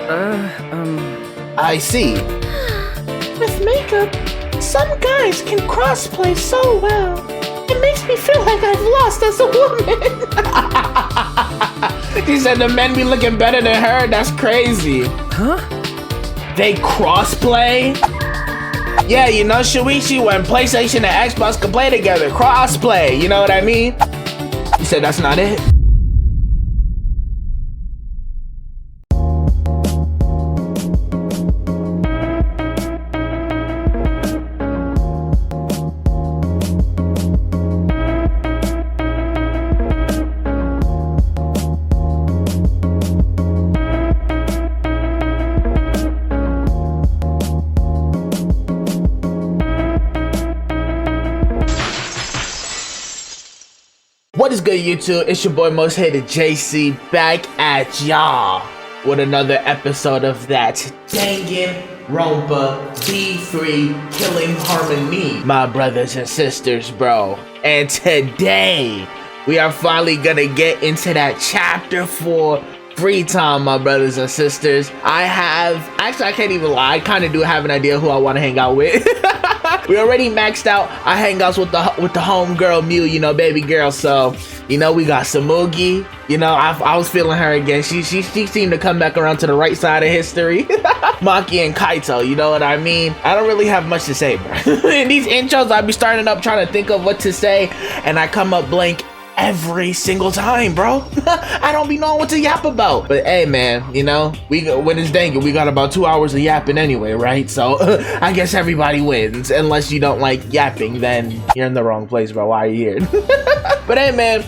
I see. With makeup, some guys can crossplay so well. It makes me feel like I've lost as a woman. She said the men be looking better than her. That's crazy. Huh? They crossplay? Yeah, you know, Shuichi, when PlayStation and Xbox can play together, crossplay, you know what I mean? You said that's not it? What is good, YouTube? It's your boy Most Hated JC back at y'all with another episode of that Danganronpa D3 Killing Harmony, my brothers and sisters, bro. And today we are finally gonna get into that chapter 4 free time, my brothers and sisters. I can't even lie, I kind of do have an idea who I want to hang out with. We already maxed out our hangouts with the homegirl Mew, you know, baby girl. So, you know, we got Samugi. You know, I was feeling her again. She seemed to come back around to the right side of history. Maki and Kaito, you know what I mean? I don't really have much to say, bro. In these intros, I be starting up trying to think of what to say, and I come up blank every single time, bro. I don't be knowing what to yap about. But hey, man, you know, when it's Dangan, we got about 2 hours of yapping anyway, right? So I guess everybody wins. Unless you don't like yapping, then you're in the wrong place, bro. Why are you here? But hey, man,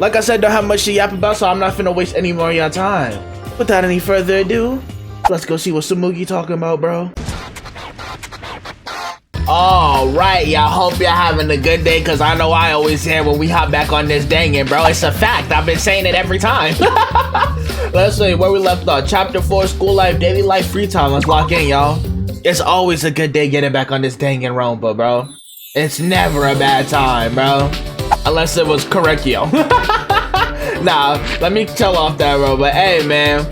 like I said, don't have much to yap about, so I'm not finna waste any more of your time. Without any further ado, let's go see what Samugi talking about, bro. Alright, y'all, hope y'all having a good day, because I know I always hear when we hop back on this Dangan, bro. It's a fact. I've been saying it every time. Let's see where we left off. Chapter 4, school life, daily life, free time. Let's lock in, y'all. It's always a good day getting back on this Danganronpa, bro. It's never a bad time, bro. Unless it was correct, yo. Nah, let me tell off that, bro. But hey, man,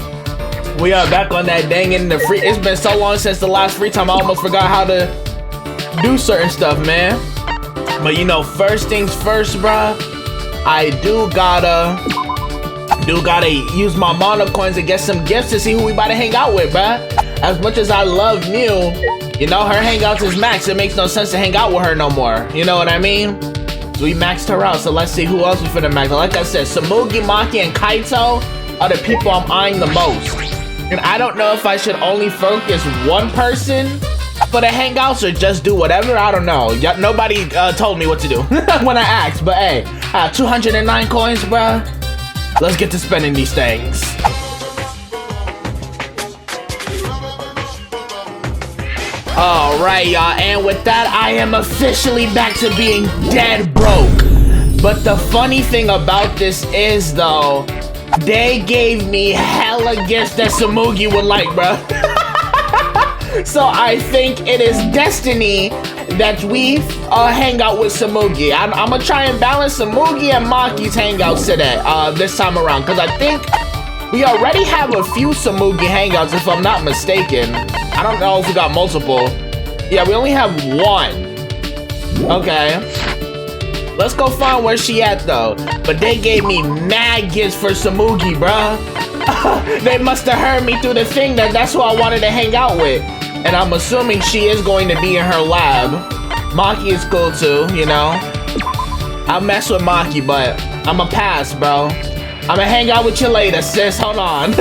we are back on that Dangan. It's been so long since the last free time, I almost forgot how to do certain stuff, man. But you know, first things first, bruh, I do gotta use my mono coins to get some gifts to see who we about to hang out with, bruh. As much as I love Mew, you know, her hangouts is maxed. It makes no sense to hang out with her no more, you know what I mean? So we maxed her out, so let's see who else we finna max. Like I said, Samugi, Maki, and Kaito are the people I'm eyeing the most. And I don't know if I should only focus one person for the hangouts or just do whatever. I don't know. Nobody told me what to do when I asked. But hey, 209 coins, bruh. Let's get to spending these things. Alright, y'all, and with that, I am officially back to being dead broke. But the funny thing about this is, though, they gave me hella gifts that Samugi would like, bruh. So I think it is destiny that we hang out with Samugi. I'm gonna try and balance Samugi and Maki's hangouts today, this time around, because I think we already have a few Samugi hangouts, if I'm not mistaken. I don't know if we got multiple. Yeah, we only have one. Okay. Let's go find where she at, though. But they gave me mad gifts for Samugi, bruh. They must have heard me through the thing that's who I wanted to hang out with. And I'm assuming she is going to be in her lab. Maki is cool too, you know. I'll mess with Maki, but I'ma pass, bro. I'ma hang out with you later, sis. Hold on.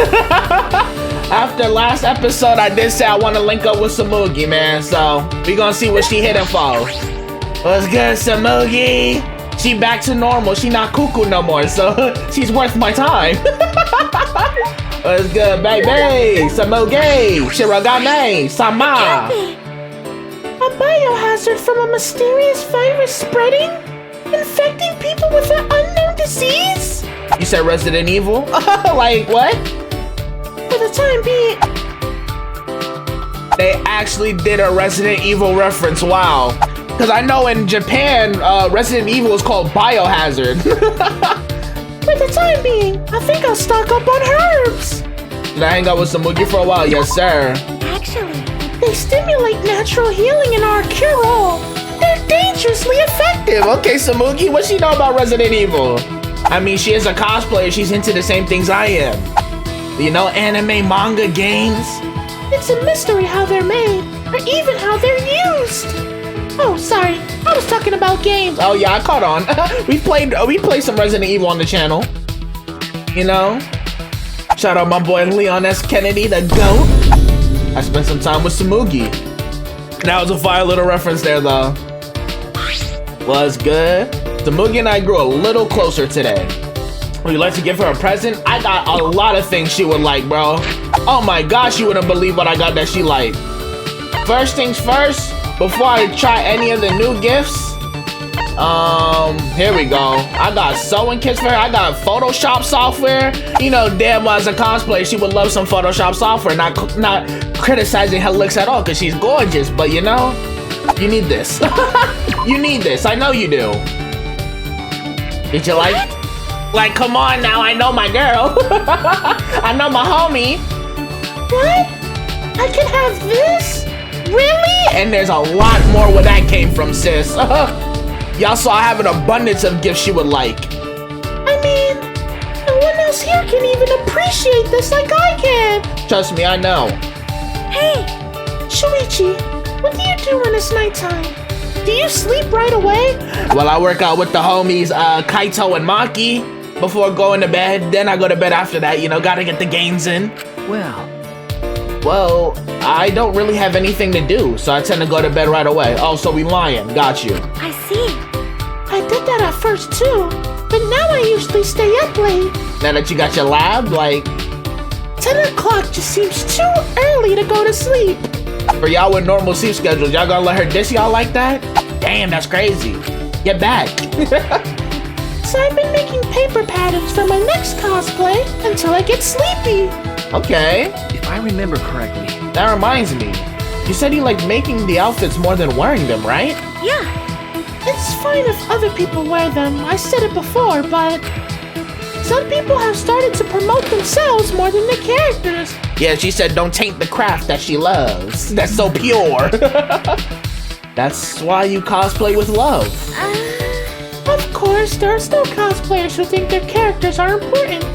After last episode, I did say I want to link up with Samugi, man. So we gonna see what she hitting for. What's good, Samugi? She back to normal. She not cuckoo no more, so she's worth my time. What's good, baby? Samugi, Shirogane, Sama. A biohazard from a mysterious virus spreading, infecting people with an unknown disease? You said Resident Evil? Like what? For the time being. They actually did a Resident Evil reference, wow. Because I know in Japan, Resident Evil is called Biohazard. For the time being, I think I'll stock up on herbs. Did I hang out with Samugi for a while? Yes, sir. Actually, they stimulate natural healing and are a cure-all. They're dangerously effective. Okay, Samugi, what she know about Resident Evil? I mean, she is a cosplayer. She's into the same things I am. You know, anime, manga, games. It's a mystery how they're made, or even how they're used. Oh, sorry. I was talking about games. Oh yeah, I caught on. we played some Resident Evil on the channel. You know? Shout out my boy Leon S. Kennedy, the GOAT. I spent some time with Samugi. That was a fire little reference there though. Was good. Samugi and I grew a little closer today. Would you like to give her a present? I got a lot of things she would like, bro. Oh my gosh, you wouldn't believe what I got that she liked. First things first, before I try any of the new gifts, here we go. I got sewing kits for her. I got Photoshop software. You know, damn well as a cosplayer, she would love some Photoshop software. Not criticizing her looks at all, because she's gorgeous. But you know, you need this. You need this. I know you do. Did you like? Like, come on now. I know my girl. I know my homie. What? I can have this? Really? And there's a lot more where that came from, sis. Y'all saw I have an abundance of gifts she would like. I mean, no one else here can even appreciate this like I can. Trust me, I know. Hey, Shuichi, what do you do when it's nighttime? Do you sleep right away? Well, I work out with the homies Kaito and Maki before going to bed. Then I go to bed after that, you know, gotta get the gains in. Well, I don't really have anything to do, so I tend to go to bed right away. Oh, so we lying. Got you. I see. I did that at first too, but now I usually stay up late. Now that you got your lab, like... 10 o'clock just seems too early to go to sleep. For y'all with normal sleep schedules, y'all gonna let her diss y'all like that? Damn, that's crazy. Get back. So I've been making paper patterns for my next cosplay until I get sleepy. Okay. If I remember correctly. That reminds me. You said you like making the outfits more than wearing them, right? Yeah. It's fine if other people wear them. I said it before, but some people have started to promote themselves more than the characters. Yeah, she said don't taint the craft that she loves. That's so pure. That's why you cosplay with love. Of course, there are still cosplayers who think their characters are important.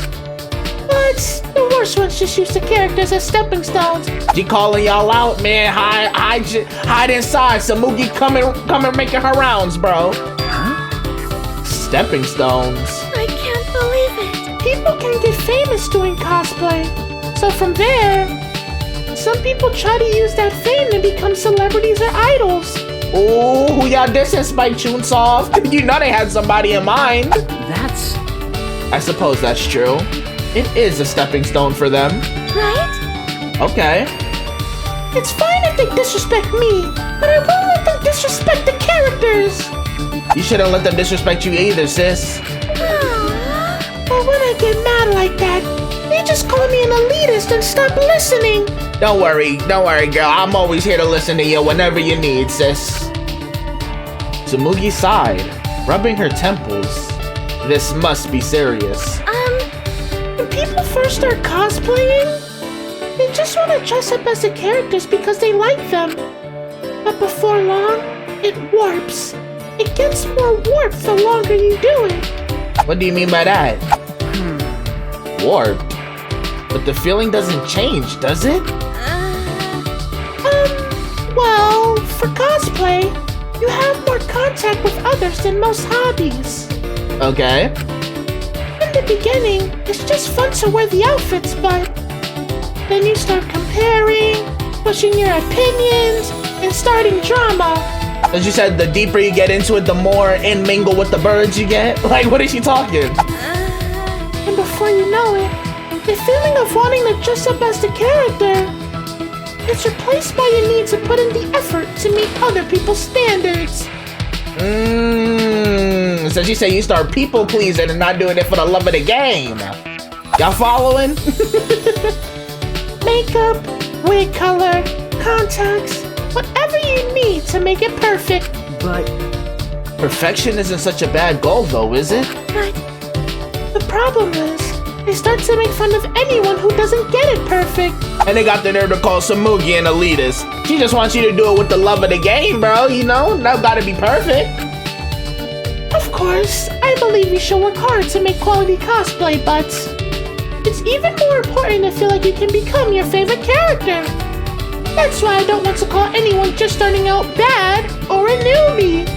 But the worst ones just use the characters as stepping stones. She calling y'all out, man. Hide inside. Samugi coming making her rounds, bro. Huh? Stepping stones. I can't believe it. People can get famous doing cosplay. So from there, some people try to use that fame to become celebrities or idols. Ooh, who y'all dissing, Spike Chunsoft? You know they had somebody in mind. That's... I suppose that's true. It is a stepping stone for them. Right? Okay. It's fine if they disrespect me, but I won't let them disrespect the characters. You shouldn't let them disrespect you either, sis. But when I get mad like that, they just call me an elitist and stop listening. Don't worry, girl. I'm always here to listen to you whenever you need, sis. Samugi sighed, rubbing her temples. This must be serious. When people first start cosplaying, they just want to dress up as the characters because they like them. But before long, it warps. It gets more warped the longer you do it. What do you mean by that? Warped? But the feeling doesn't change, does it? Well, for cosplay, you have more contact with others than most hobbies. Okay. In the beginning, it's just fun to wear the outfits, but then you start comparing, pushing your opinions, and starting drama. As you said, the deeper you get into it, the more in mingle with the birds you get. Like, what is she talking? And before you know it, the feeling of wanting to dress up as the character is replaced by your need to put in the effort to meet other people's standards. So she said you start people pleasing and not doing it for the love of the game. Y'all following? Makeup, wig color, contacts, whatever you need to make it perfect. But... Perfection isn't such a bad goal though, is it? But the problem is, They start to make fun of anyone who doesn't get it perfect. And they got the nerve to call Samugi an elitist. She just wants you to do it with the love of the game, bro. You know, not gotta be perfect. Of course, I believe you should work hard to make quality cosplay, but it's even more important to feel like you can become your favorite character. That's why I don't want to call anyone just starting out bad or a newbie.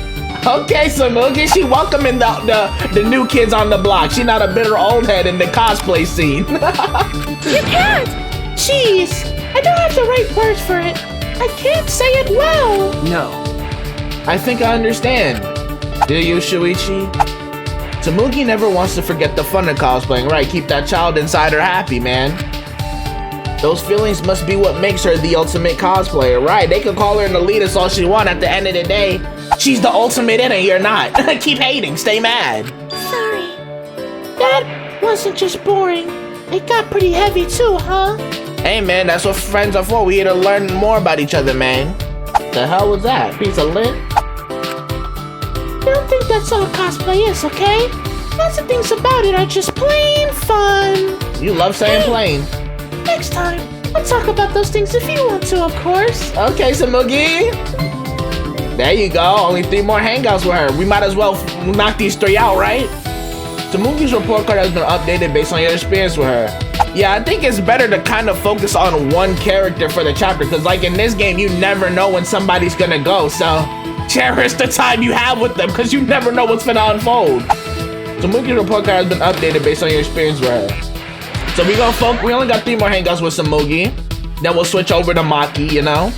Okay, Samugi, she welcoming the new kids on the block. She not a bitter old head in the cosplay scene. You can't! Jeez, I don't have the right words for it. I can't say it well. No. I think I understand. Do you, Shuichi? Samugi never wants to forget the fun of cosplaying, right? Keep that child inside her happy, man. Those feelings must be what makes her the ultimate cosplayer, right? They could call her an elitist all she want. At the end of the day, she's the ultimate in it, you're not. Keep hating, stay mad. Sorry. That wasn't just boring. It got pretty heavy too, huh? Hey man, that's what friends are for. We here to learn more about each other, man. The hell was that? Piece of lint? I don't think that's all cosplay is, okay? Lots of things about it are just plain fun. You love saying plain. Next time, we'll talk about those things if you want to, of course. Okay, Samugi. There you go. Only 3 more hangouts with her. We might as well knock these 3 out, right? Samugi's report card has been updated based on your experience with her. Yeah, I think it's better to kind of focus on one character for the chapter, because like in this game, you never know when somebody's gonna go, so cherish the time you have with them, because you never know what's gonna unfold. Samugi's report card has been updated based on your experience with her. So we only got 3 more hangouts with Samugi. Then we'll switch over to Maki, you know?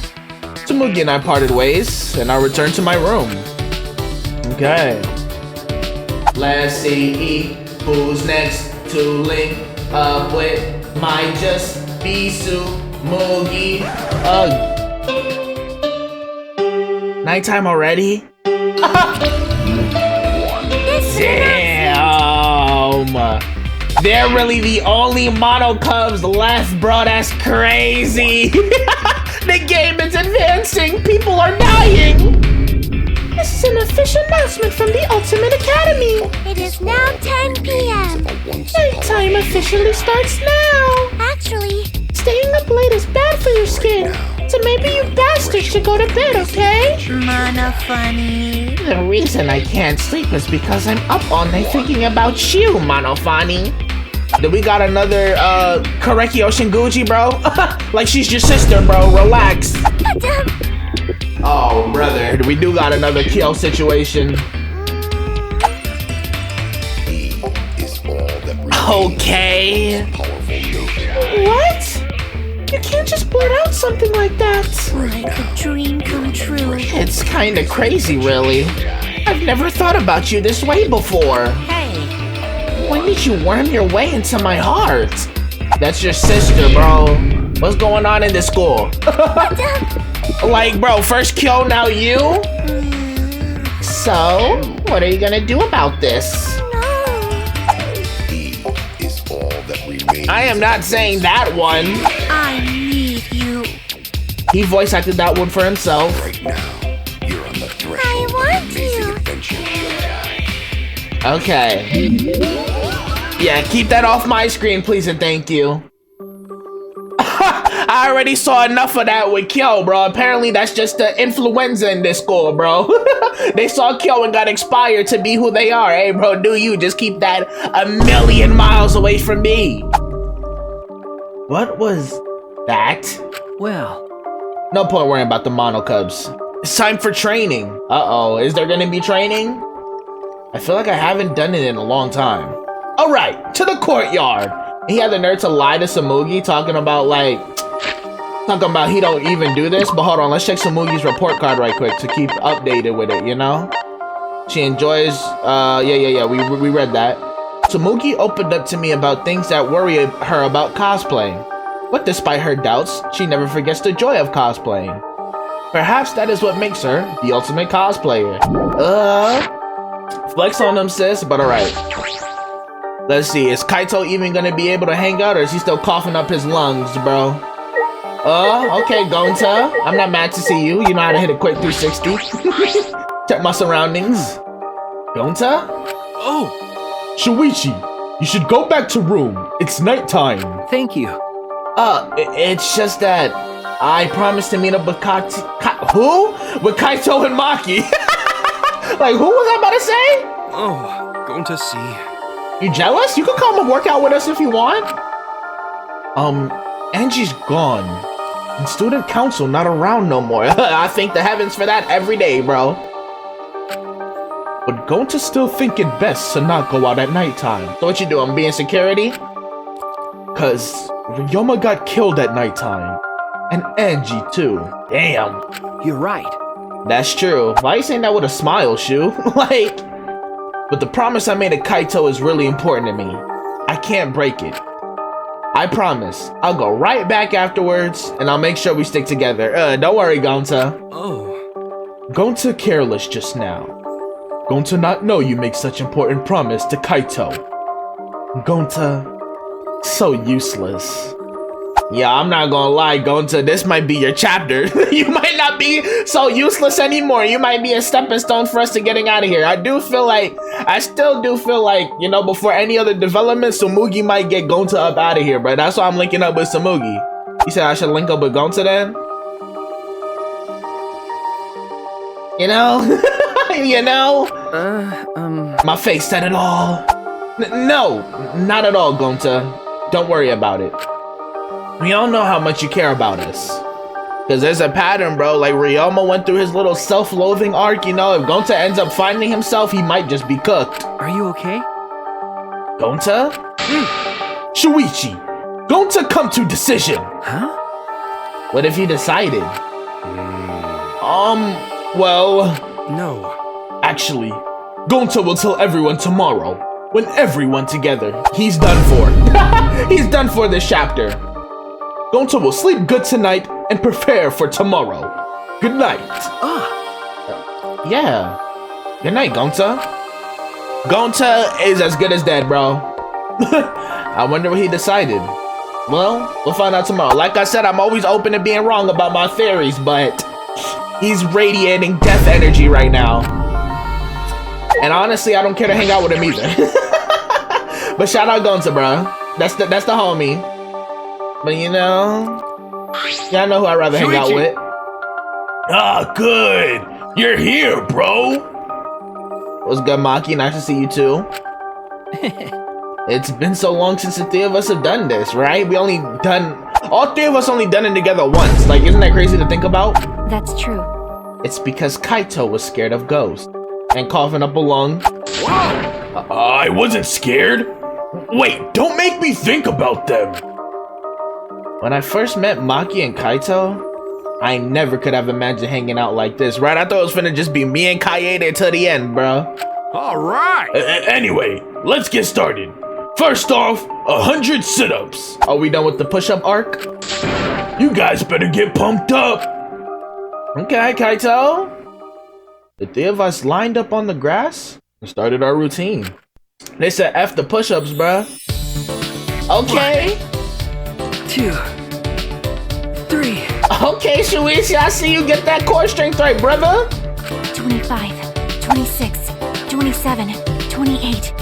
Samugi and I parted ways, and I returned to my room. Okay. Let's see who's next to link up with. Might just be Samugi. Nighttime already? Damn! They're really the only mono cubs left, bro. That's crazy. The game is advancing. People are dying. This is an official announcement from the Ultimate Academy. It is now 10 p.m. Nighttime officially starts now. Actually, Staying up late is bad for your skin, so maybe you bastards should go to bed, okay? Mana funny. The reason I can't sleep is because I'm up all night thinking about you, Monofani. Do we got another, Korekio Shinguji, bro? Like she's your sister, bro. Relax. Oh, brother. We do got another kill situation. Okay. What? You can't just blurt out something like that. Like a dream come true. It's kinda crazy, really. I've never thought about you this way before. Hey. When did you worm your way into my heart? That's your sister, bro. What's going on in this school? Like, bro, first kill, now you? So, what are you gonna do about this? I am not saying that one. I need you. He voice acted that one for himself. I want you. Okay. Yeah, keep that off my screen, please and thank you. I already saw enough of that with Kyo, bro. Apparently that's just the influenza in this school, bro. They saw Kyo and got inspired to be who they are. Hey, bro, do you just keep that 1,000,000 miles away from me. What was that? Well, No point worrying about the Mono Cubs. It's time for training. Uh-oh, is there gonna be training? I feel like I haven't done it in a long time. All right, to the courtyard. He had the nerve to lie to Samugi, talking about he don't even do this. But hold on, let's check Samugi's report card right quick to keep updated with it, you know? She enjoys, yeah, we read that. Samugi opened up to me about things that worry her about cosplaying. But despite her doubts, she never forgets the joy of cosplaying. Perhaps that is what makes her the ultimate cosplayer. Flex on them, sis, but alright. Let's see, is Kaito even gonna be able to hang out, or is he still coughing up his lungs, bro? Okay, Gonta. I'm not mad to see you. You know how to hit a quick 360. Check my surroundings. Gonta? oh, Shuichi. You should go back to room. It's nighttime. Thank you. It's just that I promised to meet up with who? With Kaito and Maki. Like, who was I about to say? Oh, going to see. You jealous? You can come and work out with us if you want. Angie's gone. And student council not around no more. I thank the heavens for that every day, bro. But Gonta still think it best to not go out at nighttime. So what you doing, being security? Cause Ryoma got killed at nighttime. And Angie too. Damn. You're right. That's true. Why are you saying that with a smile, Shu? Like... But the promise I made to Kaito is really important to me. I can't break it. I promise. I'll go right back afterwards, and I'll make sure we stick together. Don't worry, Gonta. Oh. Gonta careless just now. Gonta not know you make such important promise to Kaito. Gonta, so useless. Yeah, I'm not gonna lie, Gonta, this might be your chapter. You might not be so useless anymore. You might be a stepping stone for us to getting out of here. I still do feel like, you know, before any other development, Tsumugi might get Gonta up out of here, bro. That's why I'm linking up with Tsumugi. You said I should link up with Gonta then? You know? You know? My face said it all. No, not at all, Gonta. Don't worry about it. We all know how much you care about us. Cause there's a pattern, bro. Like Ryoma went through his little self-loathing arc, you know. If Gonta ends up finding himself, he might just be cooked. Are you okay? Gonta? Shuichi, Gonta come to decision. Huh? What if he decided? Well... No. Actually, Gonta will tell everyone tomorrow. When everyone together. He's done for. He's done for this chapter. Gonta will sleep good tonight and prepare for tomorrow. Good night. Yeah. Good night, Gonta. Gonta is as good as dead, bro. I wonder what he decided. Well, we'll find out tomorrow. Like I said, I'm always open to being wrong about my theories, but he's radiating death energy right now. And honestly, I don't care to hang out with him either. But shout out Gonta, bro. That's the homie. But you know, yeah, I know who I'd rather hang out with. Ah, good. You're here, bro. What's good, Maki? Nice to see you too. It's been so long since the three of us have done this, right? All three of us only done it together once. Like, isn't that crazy to think about? That's true. It's because Kaito was scared of ghosts and coughing up a lung. I wasn't scared. Wait, don't make me think about them. When I first met Maki and Kaito, I never could have imagined hanging out like this, right? I thought it was finna just be me and Kaede till the end, bro. All right. Anyway, let's get started. First off, 100 sit-ups. Are we done with the push-up arc? You guys better get pumped up. Okay, Kaito. The three of us lined up on the grass and started our routine. They said F the push-ups, bruh. Okay. 2, 3. Okay, Shuichi, I see you get that core strength right, brother. 25, 26, 27, 28.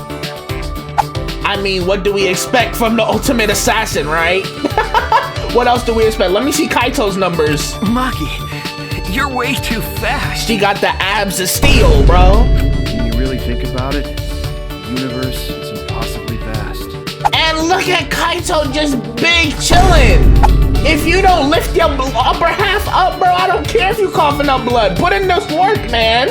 I mean, what do we expect from the ultimate assassin, right? What else do we expect? Let me see Kaito's numbers. Maki, you're way too fast. She got the abs of steel, bro. When you really think about it, the universe is impossibly vast. And look at Kaito just big chillin'. If you don't lift your upper half up, bro, I don't care if you coughing up blood. Put in this work, man.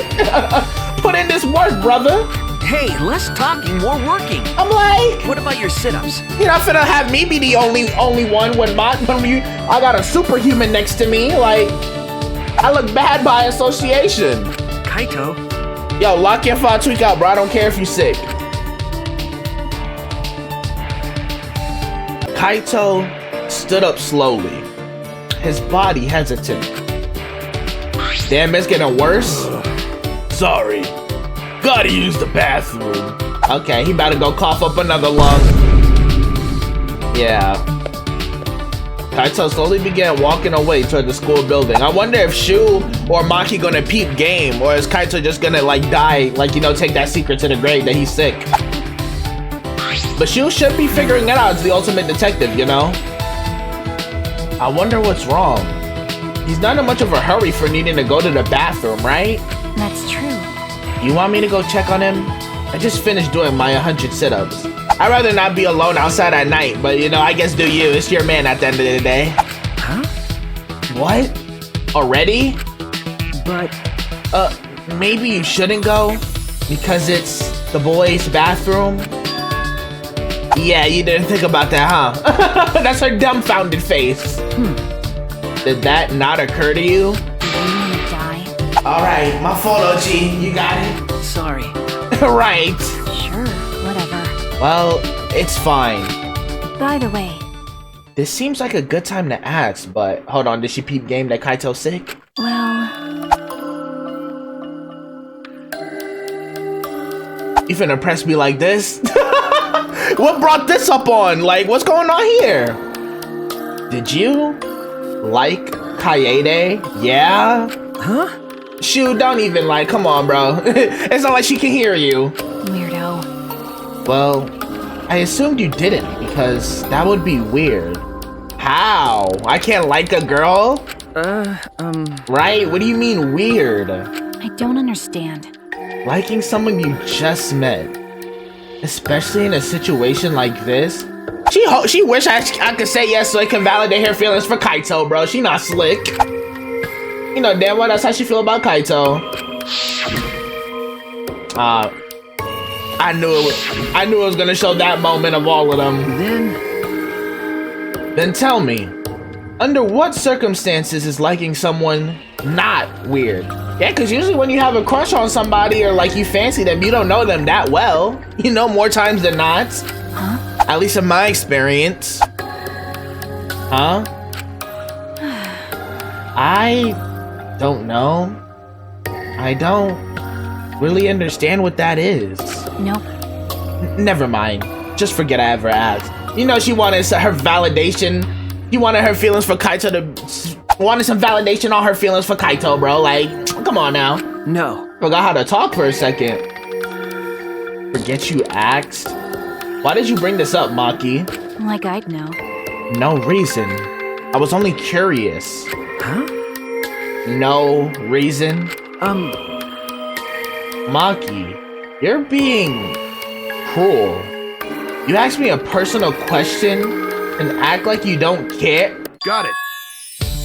Put in this work, brother. Hey, less talking, more working. I'm like, What about your sit-ups? you're not finna have me be the only one when I got a superhuman next to me. Like, I look bad by association. Kaito? Yo, lock your file tweak out, bro. I don't care if you sick. Kaito stood up slowly, his body hesitant. Damn, it's getting worse. Sorry. Gotta use the bathroom. Okay, he about to go cough up another lung. Yeah. Kaito slowly began walking away toward the school building. I wonder if Shu or Maki gonna peep game, or is Kaito just gonna like die, like, you know, take that secret to the grave that he's sick. But Shu should be figuring it out as the ultimate detective, you know? I wonder what's wrong. He's not in much of a hurry for needing to go to the bathroom, right? That's true. You want me to go check on him? I just finished doing my 100 sit-ups. I'd rather not be alone outside at night, but you know, I guess do you. It's your man at the end of the day. Huh? What? Already? But... Maybe you shouldn't go? Because it's the boys' bathroom? Yeah, you didn't think about that, huh? That's her dumbfounded face. Did that not occur to you? Do you want to die? Alright, my fault, OG. You got it? sorry. Right. Sure, whatever. Well, it's fine. By the way, This seems like a good time to ask, but hold on, did she peep game that Kaito's sick? well, You finna press me like this? What brought this up on? Like, what's going on here? Did you like Kaede? Yeah? Huh? Shoot, don't even like, come on, bro. It's not like she can hear you. weirdo. Well, I assumed you didn't because that would be weird. How? I can't like a girl? Right? What do you mean weird? I don't understand. Liking someone you just met, especially in a situation like this. She wish I could say yes so it can validate her feelings for Kaito, bro. She not slick. You know damn well that's how she feel about Kaito. I knew it was gonna show that moment of all of them. Then tell me, under what circumstances is liking someone not weird? Yeah, because usually when you have a crush on somebody or like you fancy them, you don't know them that well. You know, more times than not. Huh? At least in my experience. Huh? I don't know. I don't really understand what that is. Nope. Never mind. Just forget I ever asked. You know, she wanted her validation. She wanted her feelings for Kaito to... Wanted some validation on her feelings for Kaito, bro. Like, come on now. No. Forgot how to talk for a second. Forget you asked? Why did you bring this up, Maki? Like I'd know. No reason. I was only curious. Huh? No reason? Maki, you're being cruel. You asked me a personal question and act like you don't care? Got it.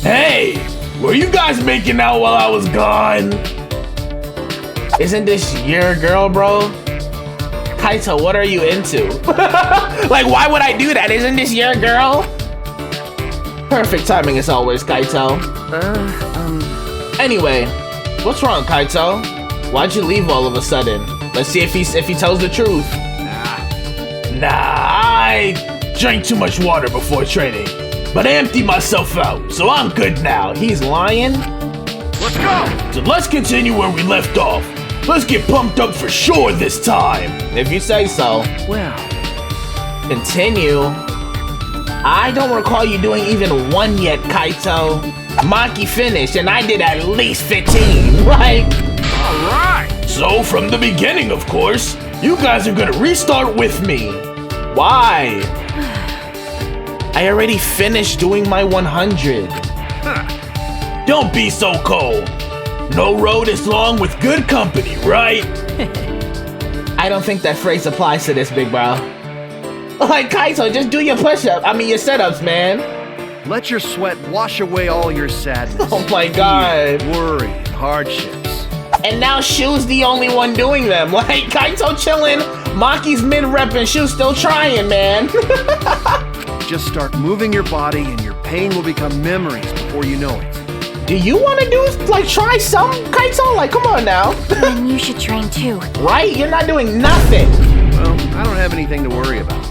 Hey! Were you guys making out while I was gone? Isn't this your girl, bro? Kaito, what are you into? Like, why would I do that? Isn't this your girl? Perfect timing as always, Kaito. Anyway, what's wrong, Kaito? Why'd you leave all of a sudden? Let's see if he tells the truth. Nah, I drank too much water before training, but I emptied myself out, so I'm good now. He's lying? Let's go! So let's continue where we left off. Let's get pumped up for sure this time. If you say so. Well, Continue? I don't recall you doing even one yet, Kaito. Maki finished, and I did at least 15, right? alright! So from the beginning, of course, you guys are gonna restart with me. Why? I already finished doing my 100. Don't be so cold. No road is long with good company, right? I don't think that phrase applies to this, big bro. Like, Kaito, just do your push-up. I mean, your sit-ups, man. Let your sweat wash away all your sadness. Oh my God. fear, worry, and hardships. And now Shu's the only one doing them. Like, Kaito chilling, Maki's mid-rep, and Shu's still trying, man. Just start moving your body and your pain will become memories before you know it. Do you want to do, like, try some, Kaito? Like, come on now. Then you should train too. Right? You're not doing nothing. Well, I don't have anything to worry about.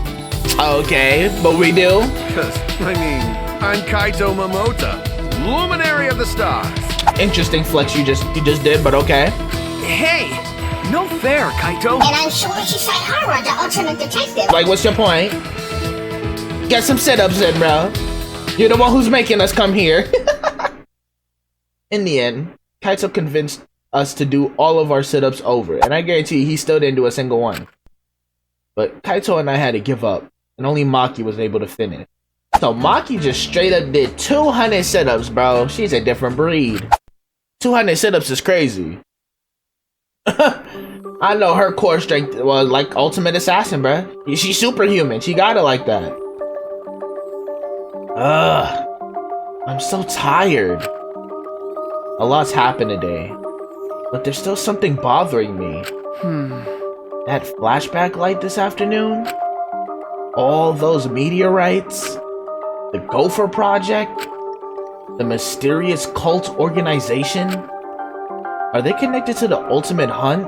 Okay, but we do. Because, I'm Kaito Momota, luminary of the stars. Interesting flex you just did, but okay. Hey, no fair, Kaito. And I'm Shoichi Saihara, the ultimate detective. Like, what's your point? Get some sit-ups in, bro. You're the one who's making us come here. In the end, Kaito convinced us to do all of our sit-ups over, and I guarantee you, he still didn't do a single one. But Kaito and I had to give up, and only Maki was able to finish. So Maki just straight up did 200 sit-ups, bro. She's a different breed. 200 sit-ups is crazy. I know her core strength was like Ultimate Assassin, bro. She's superhuman. She got it like that. Ugh. I'm so tired. A lot's happened today, but there's still something bothering me. That flashback light this afternoon? All those meteorites? The Gopher Project? The mysterious cult organization? Are they connected to the Ultimate Hunt?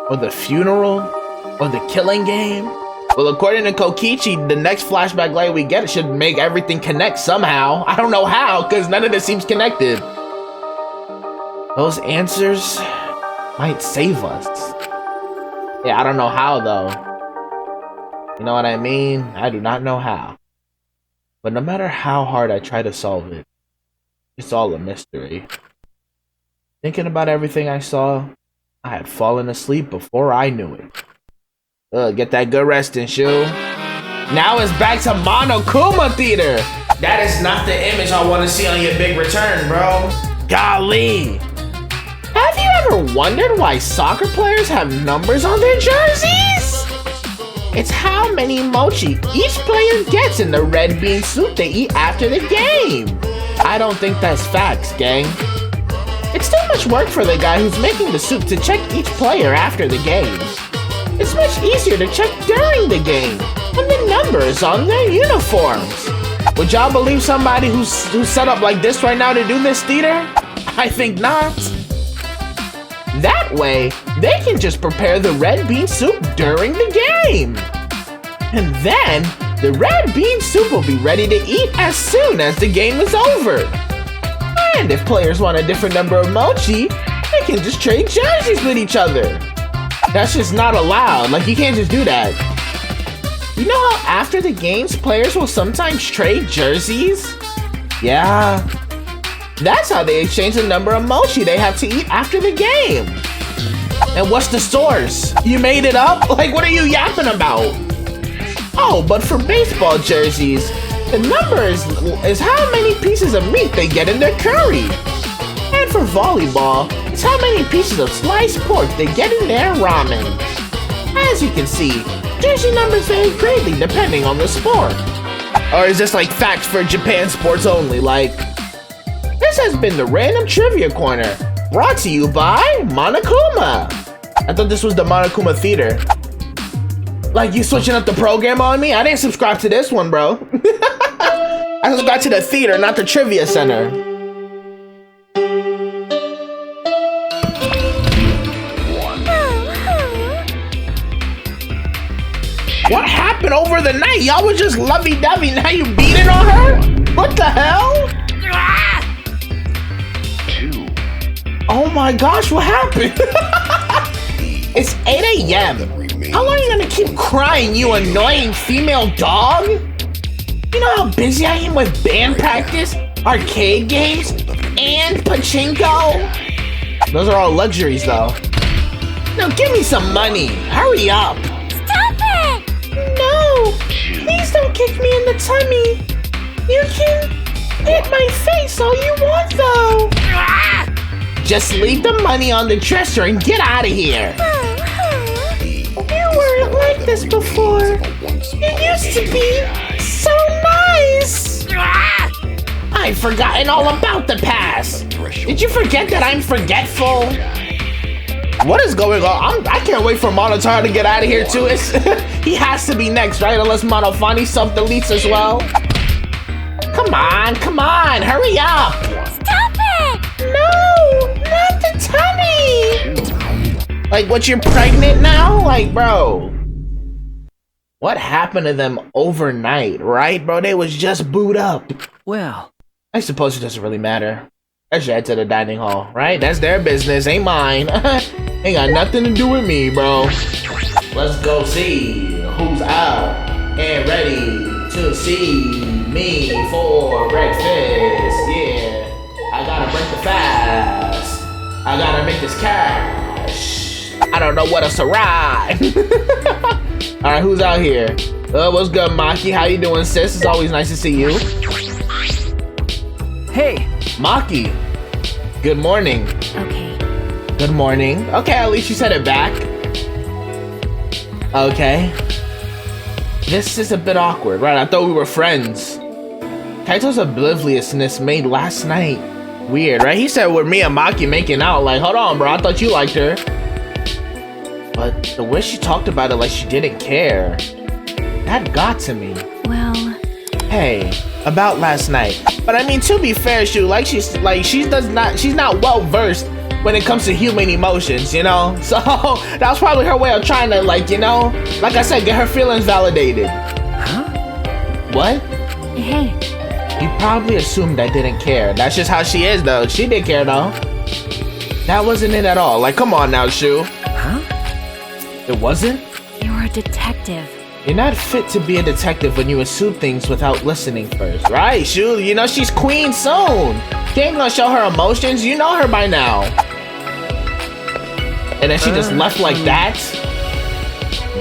Or the funeral? Or the killing game? Well, according to Kokichi, the next flashback light we get should make everything connect somehow. I don't know how, because none of this seems connected. Those answers might save us. Yeah, I don't know how, though. You know what I mean? I do not know how. But no matter how hard I try to solve it, it's all a mystery. Thinking about everything I saw, I had fallen asleep before I knew it. Get that good rest in, Shu. Now it's back to Monokuma Theater. That is not the image I want to see on your big return, bro. Golly. Have you ever wondered why soccer players have numbers on their jerseys? It's how many mochi each player gets in the red bean soup they eat after the game. I don't think that's facts, gang. It's too much work for the guy who's making the soup to check each player after the game. It's much easier to check during the game when the numbers on their uniforms. Would y'all believe somebody who's set up like this right now to do this theater? I think not. That way, they can just prepare the red bean soup during the game. And then, the red bean soup will be ready to eat as soon as the game is over. And if players want a different number of mochi, they can just trade jerseys with each other. That's just not allowed. Like, you can't just do that. You know how after the games, players will sometimes trade jerseys? Yeah. That's how they exchange the number of mochi they have to eat after the game. And what's the source? You made it up? Like, what are you yapping about? Oh, but for baseball jerseys, the number is how many pieces of meat they get in their curry. And for volleyball, it's how many pieces of sliced pork they get in their ramen. As you can see, jersey numbers vary greatly depending on the sport. Or is this like facts for Japan sports only? Like, this has been the Random Trivia Corner, brought to you by Monokuma. I thought this was the Monokuma Theater. Like, you switching up the program on me? I didn't subscribe to this one, bro. I subscribed to the theater, not the Trivia Center. What happened over the night? Y'all was just lovey-dovey, now you beating on her? What the hell? Oh my gosh, what happened? It's 8 a.m. How long are you gonna keep crying, you annoying female dog? You know how busy I am with band practice, arcade games, and pachinko? Those are all luxuries though. Now give me some money, hurry up. Stop it! No! Please don't kick me in the tummy. You can hit my face all you want though. Just leave the money on the dresser and get out of here. You weren't like this before. You used to be so nice. I've forgotten all about the past. Did you forget that I'm forgetful? What is going on? I can't wait for Monotaro to get out of here too. He has to be next, right? Unless Monofani self-deletes as well. Come on, hurry up. Stop it! No, not the tummy. Like, what, you're pregnant now? Like, bro. What happened to them overnight, right, bro? They was just booed up. Well, I suppose it doesn't really matter. I should head to the dining hall, right? That's their business, ain't mine. Ain't got nothing to do with me, bro. Let's go see who's out and ready to see me for breakfast. Yeah, I gotta break the fast. I gotta make this cash. I don't know what else to ride. Alright, who's out here? What's good, Maki? How you doing, sis? It's always nice to see you. Hey! Maki. Good morning. Okay. Good morning. Okay, at least you said it back. Okay. This is a bit awkward, right? I thought we were friends. Kaito's obliviousness made last night weird, right? He said with me and Maki making out, like, hold on, bro, I thought you liked her. But the way she talked about it like she didn't care, that got to me. Well, Hey, about last night. But I mean, to be fair, she's not well versed when it comes to human emotions, you know? So that was probably her way of trying to, like, you know, like I said, get her feelings validated. Huh? What? hey, You probably assumed I didn't care. That's just how she is, though. She did care, though. That wasn't it at all. Like, come on now, Shu. Huh? It wasn't? you're a detective. You're not fit to be a detective when you assume things without listening first, right, Shu? You know she's queen soon. She ain't gonna show her emotions. You know her by now. And then she just left like that?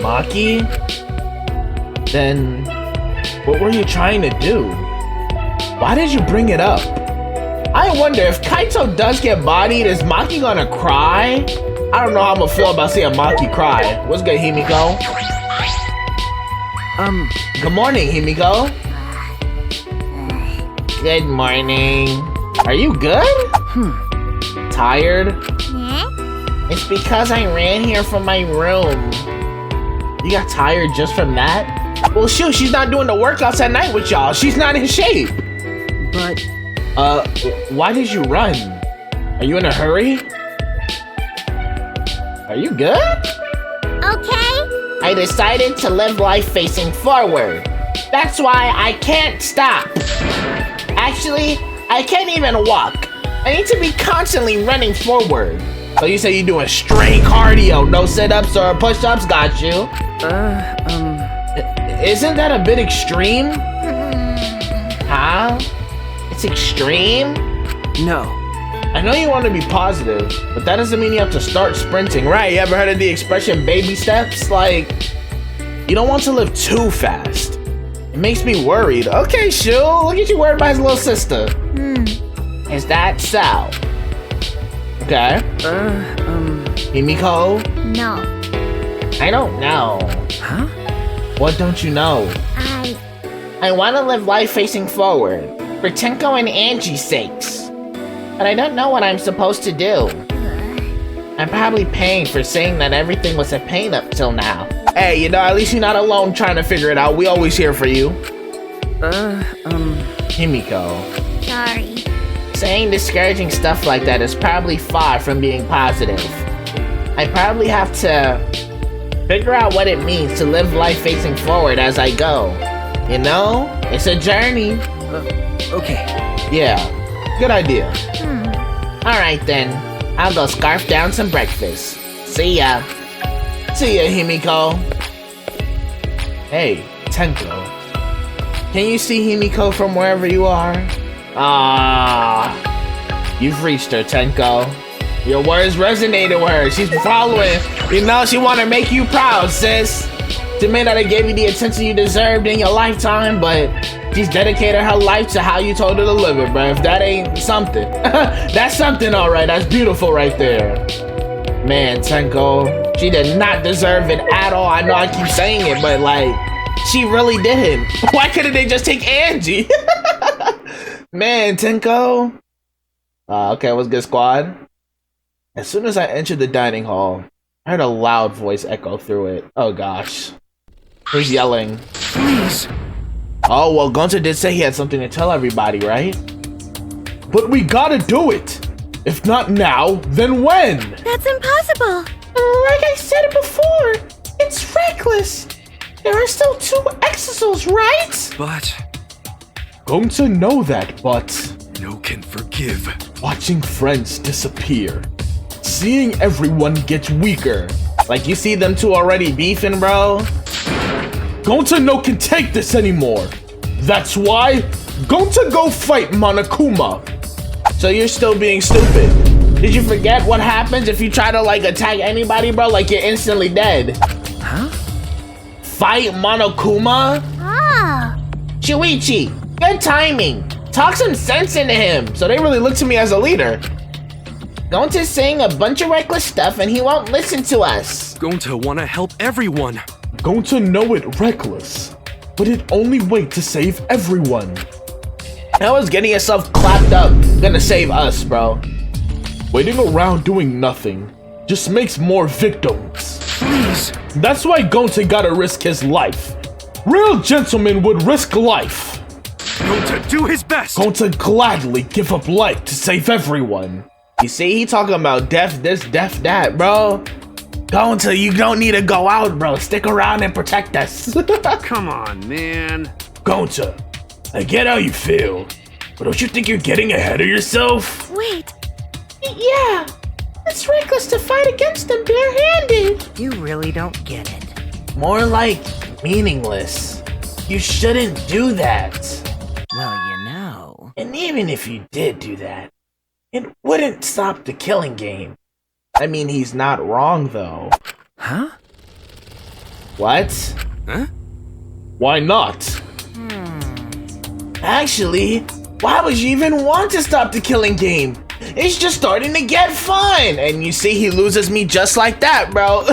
Maki? Then, what were you trying to do? Why did you bring it up? I wonder if Kaito does get bodied, is Maki gonna cry? I don't know how I'm gonna feel about seeing Maki cry. What's good, Himiko? Good morning, Himiko. Good morning. Are you good? Tired? It's because I ran here from my room. You got tired just from that? Well, shoot, she's not doing the workouts at night with y'all. She's not in shape. But Why did you run? Are you in a hurry? Are you good? Okay. I decided to live life facing forward. That's why I can't stop. Actually, I can't even walk. I need to be constantly running forward. So you say you're doing strength cardio, no sit-ups or push-ups? Got you. Isn't that a bit extreme? Huh? It's extreme? no. I know you want to be positive, but that doesn't mean you have to start sprinting, right? You ever heard of the expression baby steps? Like, you don't want to live too fast. It makes me worried. Okay, Shu, look at you worried about his little sister. Is that so? Okay. Himiko? No. I don't know. Huh? What don't you know? I want to live life facing forward, for Tenko and Angie's sakes. But I don't know what I'm supposed to do. I'm probably paying for saying that everything was a pain up till now. Hey, you know, at least you're not alone trying to figure it out. We always here for you. Himiko. Sorry. Saying discouraging stuff like that is probably far from being positive. I probably have to figure out what it means to live life facing forward as I go. You know? It's a journey. Okay. Yeah, good idea. Alright then, I'll go scarf down some breakfast. See ya. See ya, Himiko. Hey, Tenko. Can you see Himiko from wherever you are? Ah, you've reached her, Tenko. Your words resonated with her. She's following. You know, she want to make you proud, sis. She may not have gave you the attention you deserved in your lifetime, but she's dedicated her life to how you told her to live it, bro. If that ain't something, that's something, all right. That's beautiful right there. Man, Tenko, she did not deserve it at all. I know I keep saying it, but like, she really didn't. Why couldn't they just take Angie? Man, Tenko. Okay, what's good, squad? As soon as I entered the dining hall, I heard a loud voice echo through it. Oh gosh. Who's yelling? Please. Oh, well, Gunter did say he had something to tell everybody, right? But we gotta do it! If not now, then when? That's impossible. Like I said before, it's reckless. There are still 2 exisals, right? But Gunter know that, but no can forgive. watching friends disappear, seeing everyone get weaker. Like, you see them two already beefing, bro? Gunter no can take this anymore. That's why Gunter go fight Monokuma. So you're still being stupid. Did you forget what happens if you try to, like, attack anybody, bro? Like, you're instantly dead. Huh? fight Monokuma? Oh. Shuichi, good timing. Talk some sense into him. So they really look to me as a leader. Gonta's saying a bunch of reckless stuff and he won't listen to us. Gonta wanna help everyone. Gonta know it reckless, but it only wait to save everyone. How is getting yourself clapped up gonna save us, bro? Waiting around doing nothing just makes more victims. Please. That's why Gonta gotta risk his life. Real gentlemen would risk life. Gonta, do his best. Gonta gladly give up life to save everyone. You see, he talking about death this, death that, bro. Gonta, you don't need to go out, bro. Stick around and protect us. Come on, man. Gonta, I get how you feel, but don't you think you're getting ahead of yourself? Wait. Yeah, it's reckless to fight against them barehanded. You really don't get it. More like meaningless. You shouldn't do that. Well, you know. And even if you did do that, it wouldn't stop the killing game. I mean, he's not wrong, though. Huh? What? Huh? Why not? Actually, why would you even want to stop the killing game? It's just starting to get fun. And you see, he loses me just like that, bro.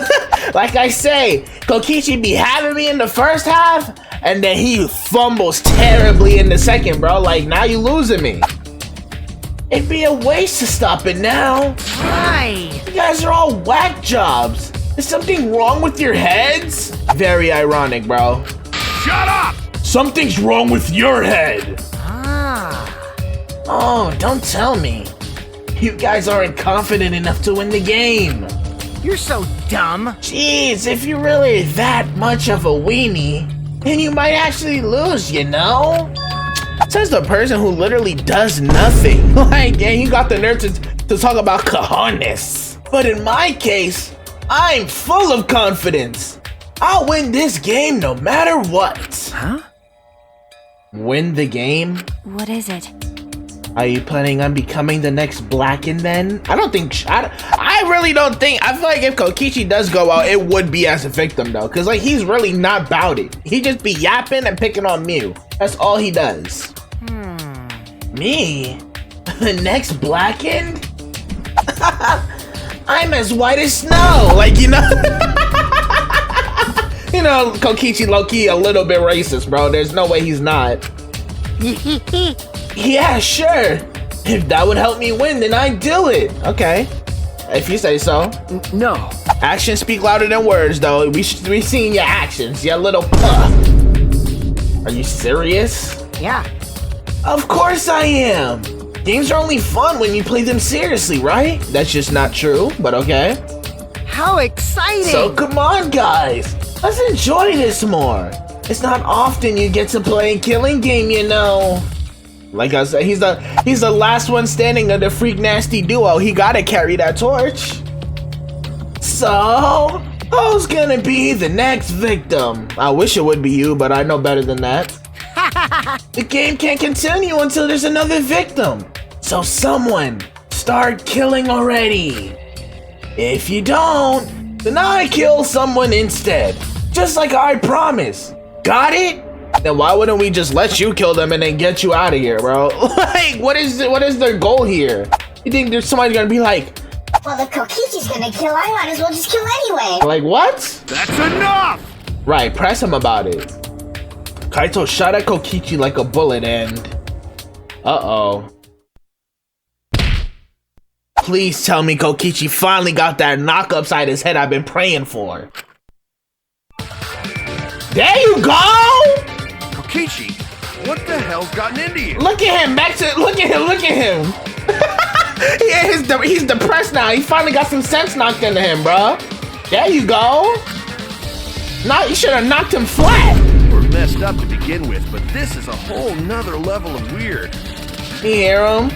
Like I say, Kokichi be having me in the first half, and then he fumbles terribly in the second, bro. Like, now you losing me. It'd be a waste to stop it now. Why? You guys are all whack jobs. Is something wrong with your heads? Very ironic, bro. Shut up! Something's wrong with your head. Ah. Oh, don't tell me. You guys aren't confident enough to win the game. You're so dumb. Jeez, if you're really that much of a weenie, then you might actually lose, you know? Says the person who literally does nothing. Like, and you got the nerve to talk about cojones. But in my case, I'm full of confidence. I'll win this game no matter what. Huh? Win the game? What is it? Are you planning on becoming the next Blacken then? I don't think, I really don't think, I feel like if Kokichi does go out, it would be as a victim though. Cause like, he's really not about it. He just be yapping and picking on Mew. That's all he does. Me? The next Blackened? I'm as white as snow. Like, you know? You know, Kokichi low-key a little bit racist, bro. There's no way he's not. Yeah, sure. If that would help me win, then I'd do it. Okay. If you say so. No. Actions speak louder than words, though. We seen your actions, you little puh. Are you serious? Yeah. Of course I am. Games are only fun when you play them seriously, right? That's just not true, but okay. How exciting! So come on, guys. Let's enjoy this more. It's not often you get to play a killing game, you know. Like I said, he's the last one standing of the Freak Nasty duo. He gotta carry that torch. So, who's gonna be the next victim? I wish it would be you, but I know better than that. The game can't continue until there's another victim. So someone, start killing already. If you don't, then I kill someone instead. Just like I promised. Got it? Then why wouldn't we just let you kill them and then get you out of here, bro? Like, what is their goal here? You think there's somebody gonna be like, Well, if Kokichi's gonna kill, I might as well just kill anyway. like what? That's enough! Right, press him about it. Kaito shot at Kokichi like a bullet and... Uh-oh. Please tell me Kokichi finally got that knock upside his head I've been praying for. There you go! Kokichi, what the hell's gotten into you? Look at him, look at him. Yeah, he's depressed now. He finally got some sense knocked into him, bro. There you go. Now you should have knocked him flat. We're messed up to begin with, but this is a whole nother level of weird. You hear him?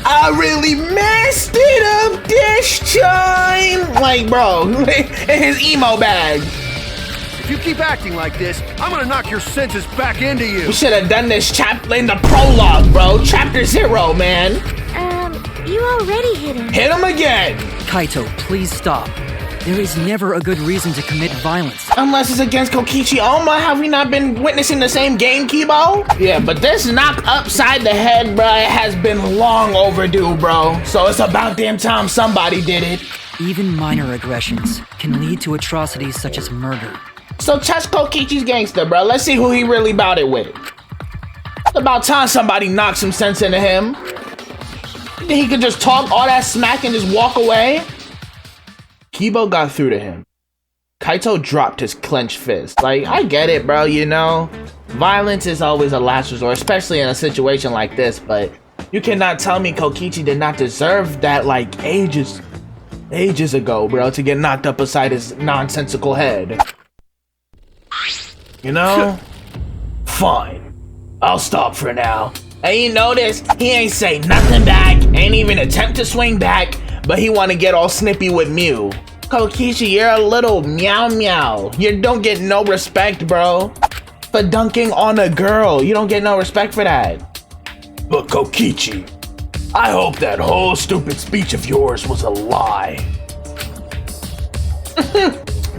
I really messed it up this time. Like, bro, in his emo bag. If you keep acting like this, I'm gonna knock your senses back into you. We should have done this chapter in the prologue, bro. Chapter 0, man. You already hit him. Hit him again. Kaito, please stop. There is never a good reason to commit violence. Unless it's against Kokichi Oma. Have we not been witnessing the same game, Kibo? Yeah, but this knock upside the head, bro, it has been long overdue, bro. So it's about damn time somebody did it. Even minor aggressions can lead to atrocities such as murder. So test Kokichi's gangster, bro. Let's see who he really about it with. It's about time somebody knocked some sense into him. He could just talk all that smack and just walk away. Kibo got through to him. Kaito dropped his clenched fist. Like, I get it, bro, you know? Violence is always a last resort, especially in a situation like this, but you cannot tell me Kokichi did not deserve that, like, ages ago, bro, to get knocked up beside his nonsensical head. You know? Fine. I'll stop for now. And you notice, he ain't say nothing back, ain't even attempt to swing back, but he wanna get all snippy with Mew. Kokichi, you're a little meow meow. You don't get no respect, bro. For dunking on a girl, you don't get no respect for that. But Kokichi, I hope that whole stupid speech of yours was a lie.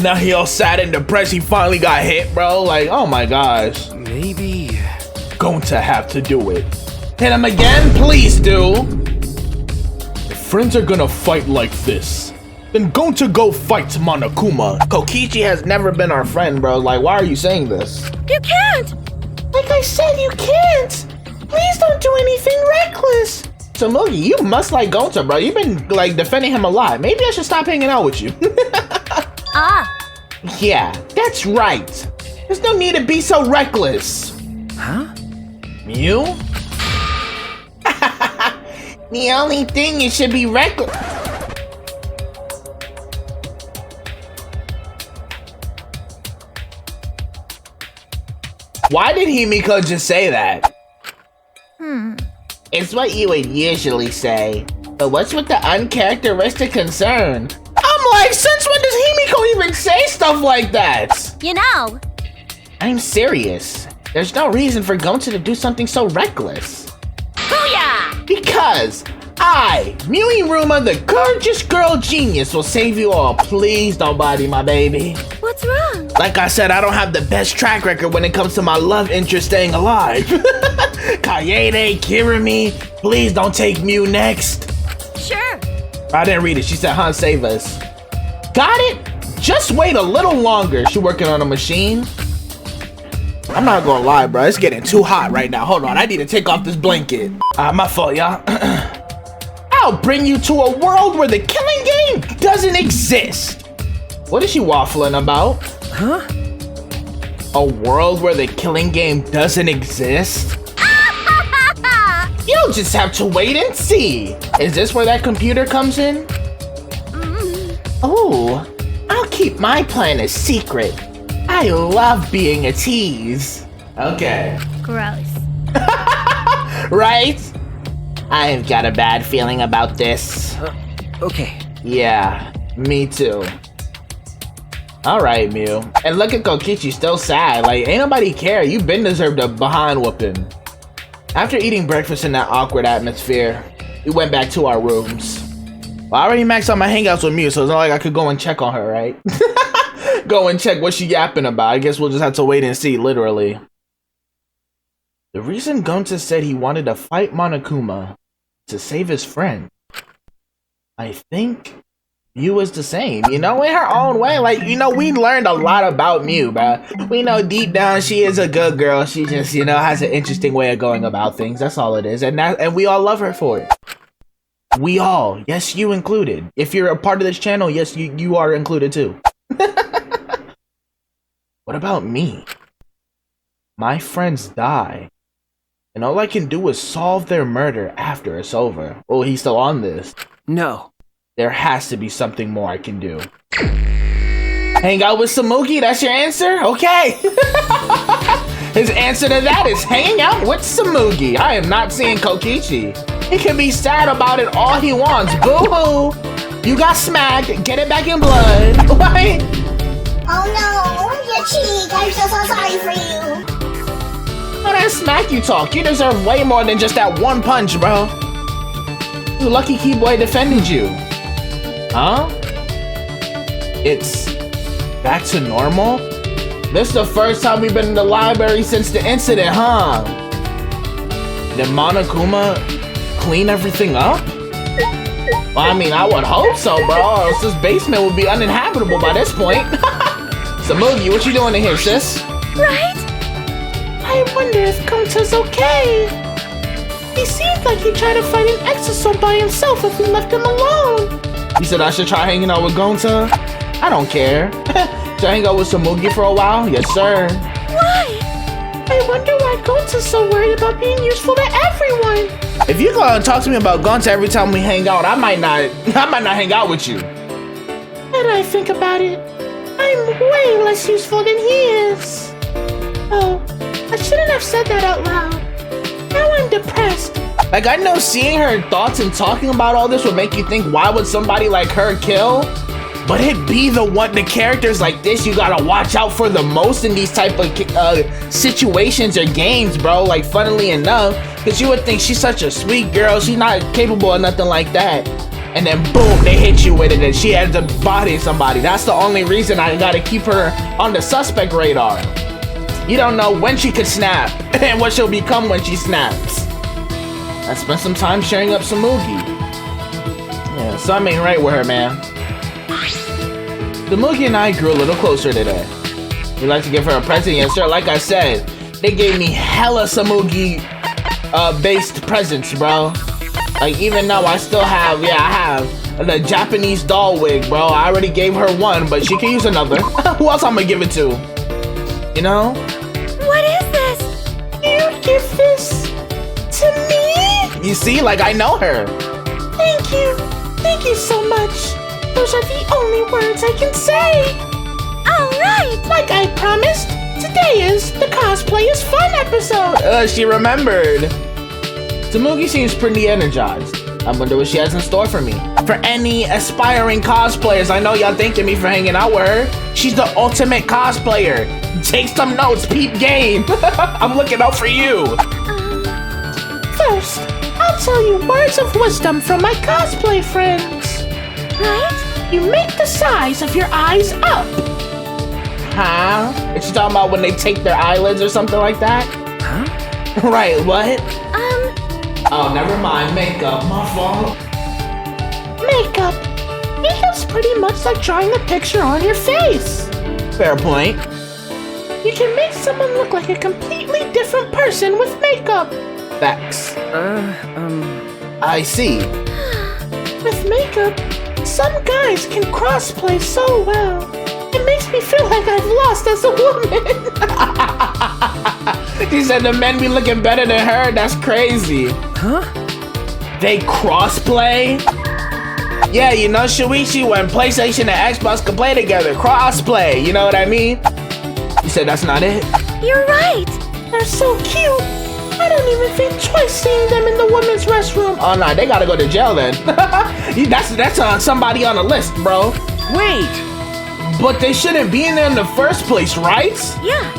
Now he all sad and depressed, he finally got hit, bro. Like, oh my gosh. Maybe. Going to have to do it. Hit him again? Please do. If friends are gonna fight like this, then going to go fight Monokuma. Kokichi has never been our friend, bro. Like, why are you saying this? You can't! Like I said, you can't! Please don't do anything reckless! Tsumugi, you must like Gonta, bro. You've been, like, defending him a lot. Maybe I should stop hanging out with you. Yeah, that's right. There's no need to be so reckless. Huh? Mew? The only thing you should be reckless. Why did Himiko just say that? It's what you would usually say. But what's with the uncharacteristic concern? I'm like, since when does Himiko even say stuff like that? You know. I'm serious. There's no reason for Gonta to do something so reckless. Booyah! Because I, Muiruma, the gorgeous girl genius, will save you all. Please don't body my baby. What's wrong? Like I said, I don't have the best track record when it comes to my love interest staying alive. Kaede, Kirimi, please don't take Mew next. Sure. I didn't read it. She said, "Han, save us." Got it? Just wait a little longer. She working on a machine. I'm not gonna lie, bro. It's getting too hot right now. Hold on, I need to take off this blanket. My fault, y'all. I'll bring you to a world where the killing game doesn't exist. What is she waffling about? Huh? A world where the killing game doesn't exist? You'll just have to wait and see. Is this where that computer comes in? Oh, I'll keep my plan a secret. I love being a tease. Okay. Gross. Right? I've got a bad feeling about this. Okay. Yeah, me too. Alright, Mew. And look at Kokichi, still sad. Like, ain't nobody care. You been deserved a behind whooping. After eating breakfast in that awkward atmosphere, we went back to our rooms. Well, I already maxed out my hangouts with Mew, so it's not like I could go and check on her, right? Go and check what she yapping about. I guess we'll just have to wait and see, literally. The reason Gonta said he wanted to fight Monokuma to save his friend, I think Mew is the same, you know, in her own way. Like, you know, we learned a lot about Mew, bro. We know deep down she is a good girl. She just, you know, has an interesting way of going about things. That's all it is. And we all love her for it. We all. Yes, you included. If you're a part of this channel, yes, you are included too. What about me? My friends die. And all I can do is solve their murder after it's over. Oh, he's still on this. No. There has to be something more I can do. Hang out with Tsumugi, that's your answer? Okay. His answer to that is hanging out with Tsumugi. I am not seeing Kokichi. He can be sad about it all he wants. Boo-hoo. You got smacked. Get it back in blood. Right? Oh no, your cheek. I'm so sorry for you. Oh, that smack you talk. You deserve way more than just that one punch, bro. You lucky Keyboy defended you. Huh? It's back to normal? This is the first time we've been in the library since the incident, huh? Did Monokuma clean everything up? Well, I mean, I would hope so, bro. Or else this basement would be uninhabitable by this point. Samugi, what you doing in here, sis? Right? I wonder if Gonta's okay. He seemed like he tried to fight an exorcism by himself if we left him alone. You said I should try hanging out with Gonta? I don't care. Should I hang out with Samugi for a while? Yes, sir. Why? I wonder why Gonta's so worried about being useful to everyone. If you're gonna talk to me about Gonta every time we hang out, I might not hang out with you. When I think about it, I'm way less useful than he is. Oh, I shouldn't have said that out loud. Now I'm depressed. Like, I know seeing her thoughts and talking about all this would make you think, why would somebody like her kill? But it be the characters like this you gotta watch out for the most in these type of situations or games, bro. Like, funnily enough, because you would think she's such a sweet girl, she's not capable of nothing like that. And then boom, they hit you with it and she ends up bodying somebody. That's the only reason I gotta keep her on the suspect radar. You don't know when she could snap and what she'll become when she snaps. I spent some time sharing up Samugi. Yeah, something ain't right with her, man. Samugi and I grew a little closer today. We'd like to give her a present, yes sir. Like I said, they gave me hella Samugi based presents, bro. Like, even now I still have, I have the Japanese doll wig, bro. I already gave her one, but she can use another. Who else I'm gonna give it to? You know? What is this? You give this to me? You see, like, I know her. Thank you. Thank you so much. Those are the only words I can say. All right. Like I promised, today is the Cosplay is Fun episode. She remembered. Samugi seems pretty energized. I wonder what she has in store for me. For any aspiring cosplayers, I know y'all thanking me for hanging out with her. She's the ultimate cosplayer. Take some notes, peep game. I'm looking out for you. First, I'll tell you words of wisdom from my cosplay friends. Right? You make the size of your eyes up. Huh? What you talking about when they take their eyelids or something like that? Huh? Right, what? Oh, never mind. Makeup, my fault. Makeup. Makeup's pretty much like drawing a picture on your face. Fair point. You can make someone look like a completely different person with makeup. Facts. I see. With makeup, some guys can crossplay so well. It makes me feel like I've lost as a woman. She said the men be looking better than her. That's crazy. Huh? They crossplay? Yeah, you know, Shuichi, when PlayStation and Xbox can play together. Crossplay, you know what I mean? You said that's not it? You're right. They're so cute. I don't even think twice seeing them in the women's restroom. Oh, nah, they gotta go to jail then. That's somebody on the list, bro. Wait! But they shouldn't be in there in the first place, right? Yeah.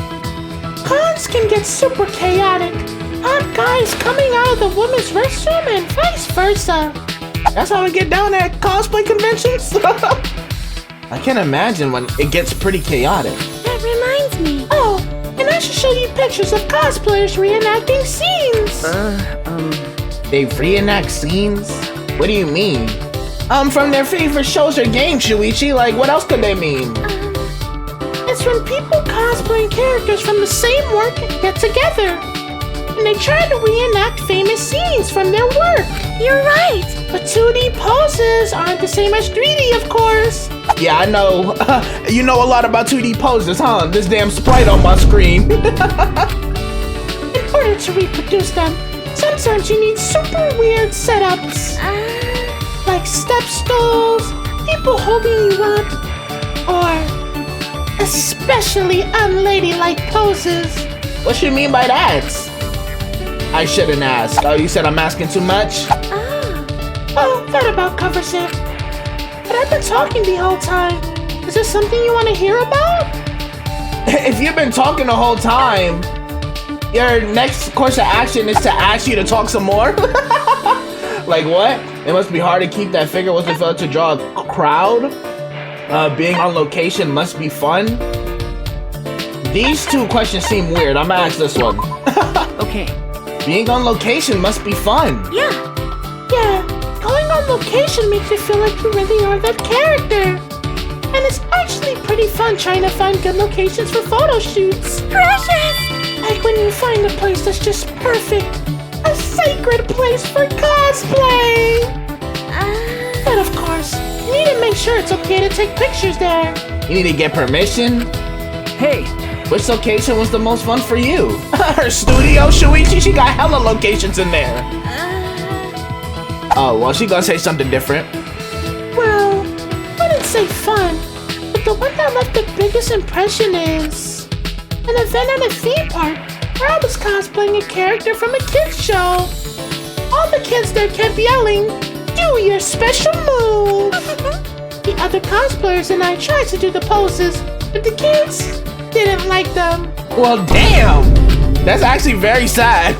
Cons can get super chaotic. Hot guys coming out of the women's restroom and vice versa. That's how we get down at cosplay conventions? I can't imagine when it gets pretty chaotic. That reminds me. Oh, and I should show you pictures of cosplayers reenacting scenes. They reenact scenes? What do you mean? From their favorite shows or games, Shuichi. Like, what else could they mean? It's when people cosplaying characters from the same work get together. And they try to reenact famous scenes from their work. You're right. But 2D poses aren't the same as 3D, of course. Yeah, I know. You know a lot about 2D poses, huh? This damn sprite on my screen. In order to reproduce them, sometimes you need super weird setups. Like step stools, people holding you up, or especially unladylike poses. What you mean by that? I shouldn't ask. Oh, you said I'm asking too much? Oh, that about covers it. But I've been talking the whole time. Is there something you want to hear about? If you've been talking the whole time, your next course of action is to ask you to talk some more? Like what? It must be hard to keep that figure once it felt to draw a crowd? Being on location must be fun. These two questions seem weird. I'm gonna ask this one. Okay. Being on location must be fun. Yeah. Yeah, going on location makes you feel like you really are that character. And it's actually pretty fun trying to find good locations for photo shoots. Precious! Like when you find a place that's just perfect. A sacred place for cosplay. But of course, you need to make sure it's okay to take pictures there. You need to get permission. Hey, Which location was the most fun for you? Her studio, Shuichi? She got hella locations in there. Oh, well, she gonna say something different. Well, I wouldn't say fun, but the one that left the biggest impression is an event at a theme park where I was cosplaying a character from a kids show. All the kids there kept yelling, "Do your special move!" The other cosplayers and I tried to do the poses, but the kids didn't like them. Well, damn! That's actually very sad.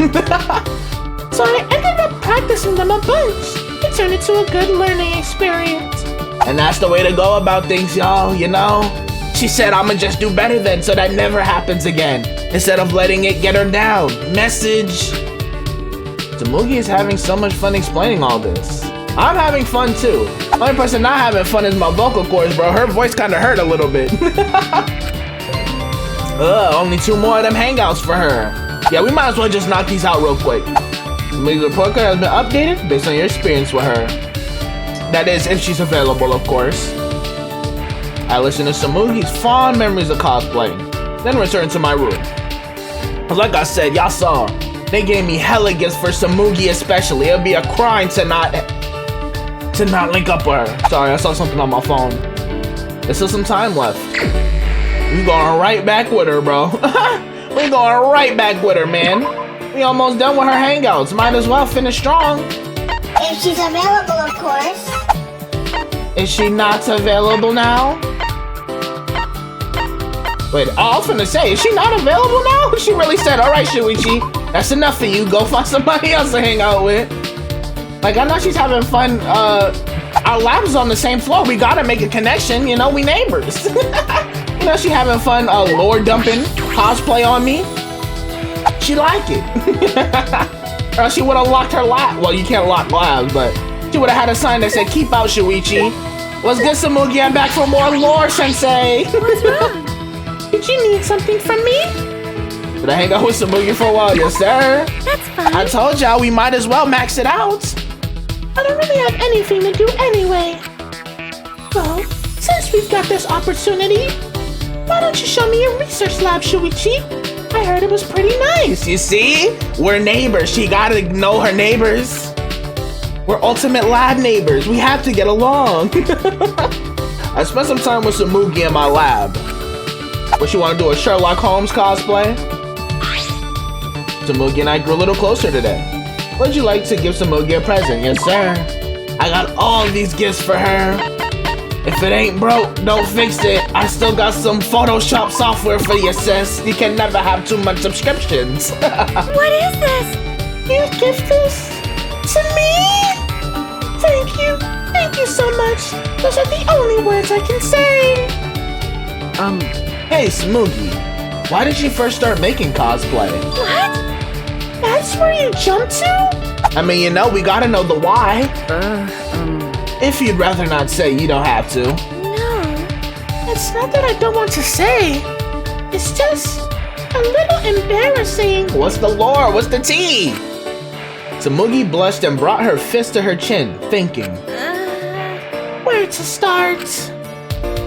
So I ended up practicing them a bunch. It turned into a good learning experience. And that's the way to go about things, y'all, you know? She said, I'ma just do better then so that never happens again. Instead of letting it get her down. Message. Tamugi is having so much fun explaining all this. I'm having fun too. Only person not having fun is my vocal cords, bro. Her voice kinda hurt a little bit. Only 2 more of them hangouts for her. Yeah, we might as well just knock these out real quick. Tamugi's report card has been updated based on your experience with her. That is, if she's available, of course. I listened to Tamugi's fond memories of cosplaying, then returned to my room. Cause like I said, y'all saw, they gave me hella gifts for Tamugi especially. It'd be a crime to not link up with her. Sorry, I saw something on my phone. There's still some time left. We going right back with her, bro. We going right back with her, man. We almost done with her hangouts. Might as well finish strong. If she's available, of course. Is she not available now? Wait, I was finna say, is she not available now? She really said, alright, Shuichi, that's enough for you. Go find somebody else to hang out with. Like, I know she's having fun. Our lab's on the same floor. We gotta make a connection. You know, we neighbors. You know, she having fun lore dumping cosplay on me. She like it. Or else she would have locked her lab. Well, you can't lock labs, but she would have had a sign that said, keep out, Shuichi. What's good, Tamugi? I'm back for more lore, sensei. What's wrong? Did you need something from me? Did I hang out with Tamugi for a while? Yes, sir. That's fine. I told y'all we might as well max it out. I don't really have anything to do anyway. Well, since we've got this opportunity, why don't you show me your research lab, Shuichi? I heard it was pretty nice. You see? We're neighbors. She gotta know her neighbors. We're ultimate lab neighbors. We have to get along. I spent some time with Tamugi in my lab. What, you want to do, a Sherlock Holmes cosplay? Tamugi and I grew a little closer today. Would you like to give Tamugi a present? Yes, sir. I got all these gifts for her. If it ain't broke, don't fix it. I still got some Photoshop software for you, sis. You can never have too much subscriptions. What is this? You gift this to me? Thank you. Thank you so much. Those are the only words I can say. Hey, Smoogie. Why did you first start making cosplay? What? That's where you jumped to? I mean, you know, we gotta know the why. If you'd rather not say, you don't have to. No. It's not that I don't want to say. It's just a little embarrassing. What's the lore? What's the tea? Tamugi blushed and brought her fist to her chin, thinking. Where to start?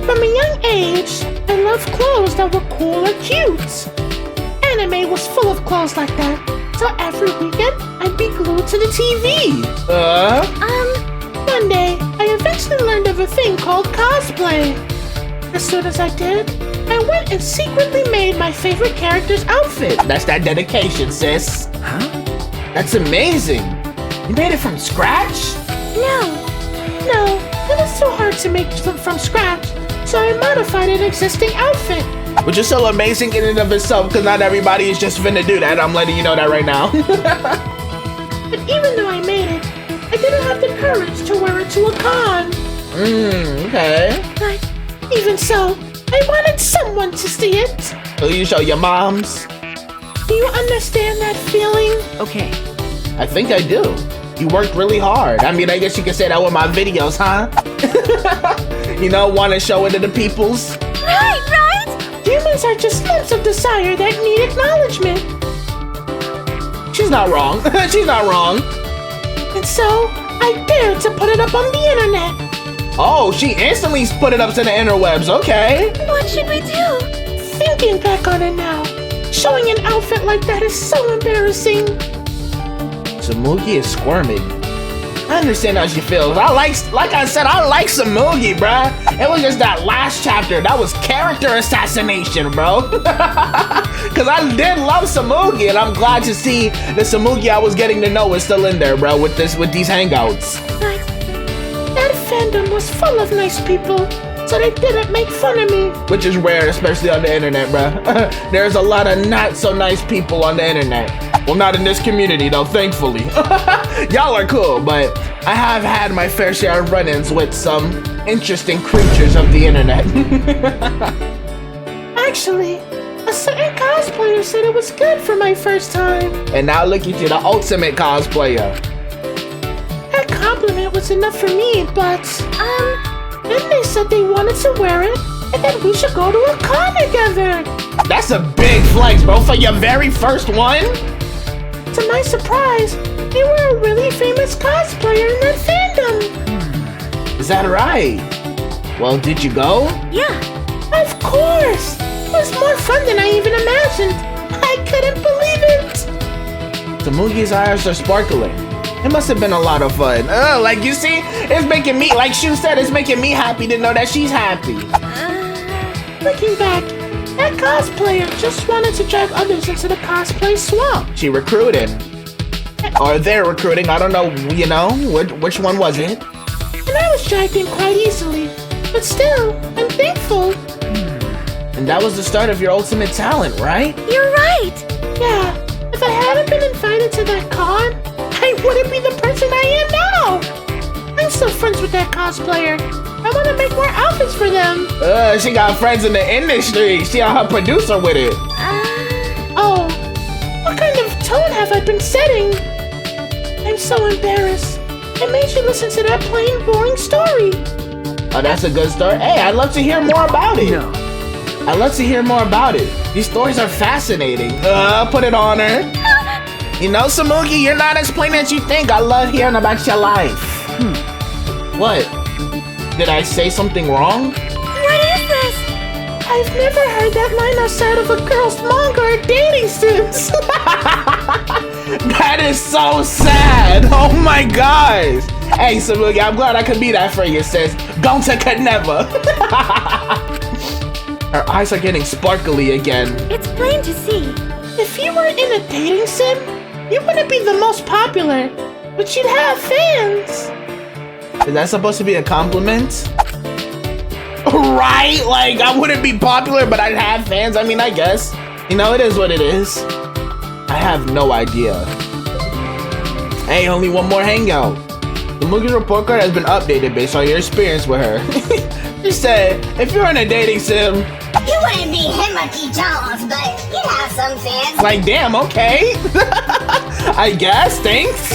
From a young age, I loved clothes that were cool or cute. Anime was full of clothes like that, so every weekend I'd be glued to the TV. One day, I eventually learned of a thing called cosplay. As soon as I did, I went and secretly made my favorite character's outfit. That's that dedication, sis. Huh? That's amazing. You made it from scratch? No, it was too hard to make them from scratch, so I modified an existing outfit. Which is still amazing in and of itself, because not everybody is just finna do that. I'm letting you know that right now. But even though I made it, I didn't have the courage to wear it to a con. Okay. But Even so, I wanted someone to see it. Will you show your moms? Do you understand that feeling? Okay, I think I do. You worked really hard. I mean, I guess you could say that with my videos, huh? You know, want to show it to the peoples? Right, right? Humans are just lumps of desire that need acknowledgement. She's not wrong. She's not wrong. And so, I dared to put it up on the internet. Oh, she instantly put it up to the interwebs. Okay. What should we do? Thinking back on it now, showing an outfit like that is so embarrassing. Samugi is squirming. I understand how she feels. Like I said, I like Samugi, bruh. It was just that last chapter. That was character assassination, bro. Cause I did love Samugi, and I'm glad to see the Samugi I was getting to know is still in there, bro, with these hangouts. But that fandom was full of nice people, so they didn't make fun of me. Which is rare, especially on the internet, bruh. There's a lot of not so nice people on the internet. Well, not in this community, though, thankfully. Y'all are cool, but I have had my fair share of run-ins with some interesting creatures of the internet. Actually, a certain cosplayer said it was good for my first time. And now look at you, the ultimate cosplayer. That compliment was enough for me, but then they said they wanted to wear it and that we should go to a con together. That's a big flex, bro, for your very first one? To my surprise, they were a really famous cosplayer in that fandom. Is that right? Well, did you go? Yeah. Of course! It was more fun than I even imagined. I couldn't believe it. Samugi's eyes are sparkling. It must have been a lot of fun. Like you see, it's making me, like Shu said, it's making me happy to know that she's happy. Looking back, that cosplayer just wanted to drag others into the cosplay swamp. She recruited. Or they're recruiting, I don't know, you know, which one was it? And I was dragged in quite easily. But still, I'm thankful. And that was the start of your ultimate talent, right? You're right. Yeah, if I hadn't been invited to that con, I wouldn't be the person I am now. I'm still friends with that cosplayer. I want to make more outfits for them. She got friends in the industry. She on her producer with it. Oh, what kind of tone have I been setting? I'm so embarrassed. I made you listen to that plain, boring story. Oh, that's a good story. Hey, I'd love to hear more about it. No. I'd love to hear more about it. These stories are fascinating. Put it on her. You know, Samugi, you're not as plain as you think. I love hearing about your life. What? Did I say something wrong? What is this? I've never heard that line outside of a girl's manga or dating sims. That is so sad. Oh my gosh. Hey, Samugi, I'm glad I could be that for you, sis. Gonta could never. Her eyes are getting sparkly again. It's plain to see. If you were in a dating sim, you wouldn't be the most popular, but you'd have fans. Is that supposed to be a compliment? Right? Like, I wouldn't be popular, but I'd have fans. I mean, I guess. You know, it is what it is. I have no idea. Hey, only one more hangout. The Mugi report card has been updated based on your experience with her. She said, if you're in a dating sim... You wouldn't be Himaki Jones, but you'd have some fans. Like, damn, okay. I guess, thanks.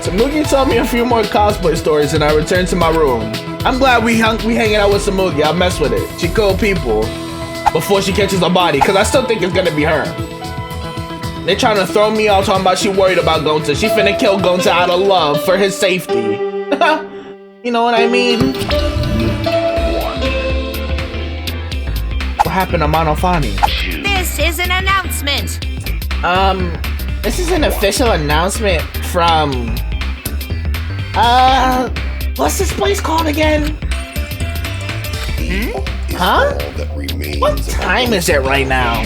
Samugi told me a few more cosplay stories and I returned to my room. I'm glad we hanging out with Samugi. I'll mess with it. She cool people. Before she catches a body, because I still think it's gonna be her. They're trying to throw me off talking about she worried about Gonta. She finna kill Gonta out of love for his safety. You know what I mean? What happened to Monofani? This is an announcement. This is an official announcement from... what's this place called again? Huh? What time is it right now?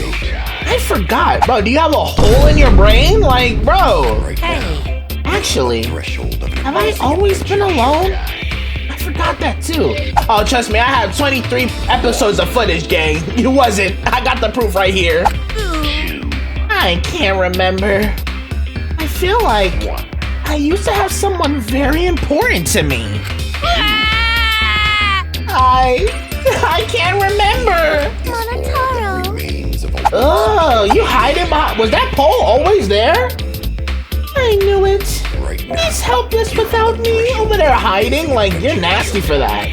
I forgot. Bro, do you have a hole in your brain? Like, bro. Hey. Actually, have I always been alone? I forgot that too. Oh, trust me, I have 23 episodes of footage, gang. You wasn't. I got the proof right here. I can't remember. I feel like I used to have someone very important to me. I can't remember. Monotaro. Oh, you hiding behind? Was that pole always there? I knew it. He's helpless without me. Over there hiding? Like, you're nasty for that.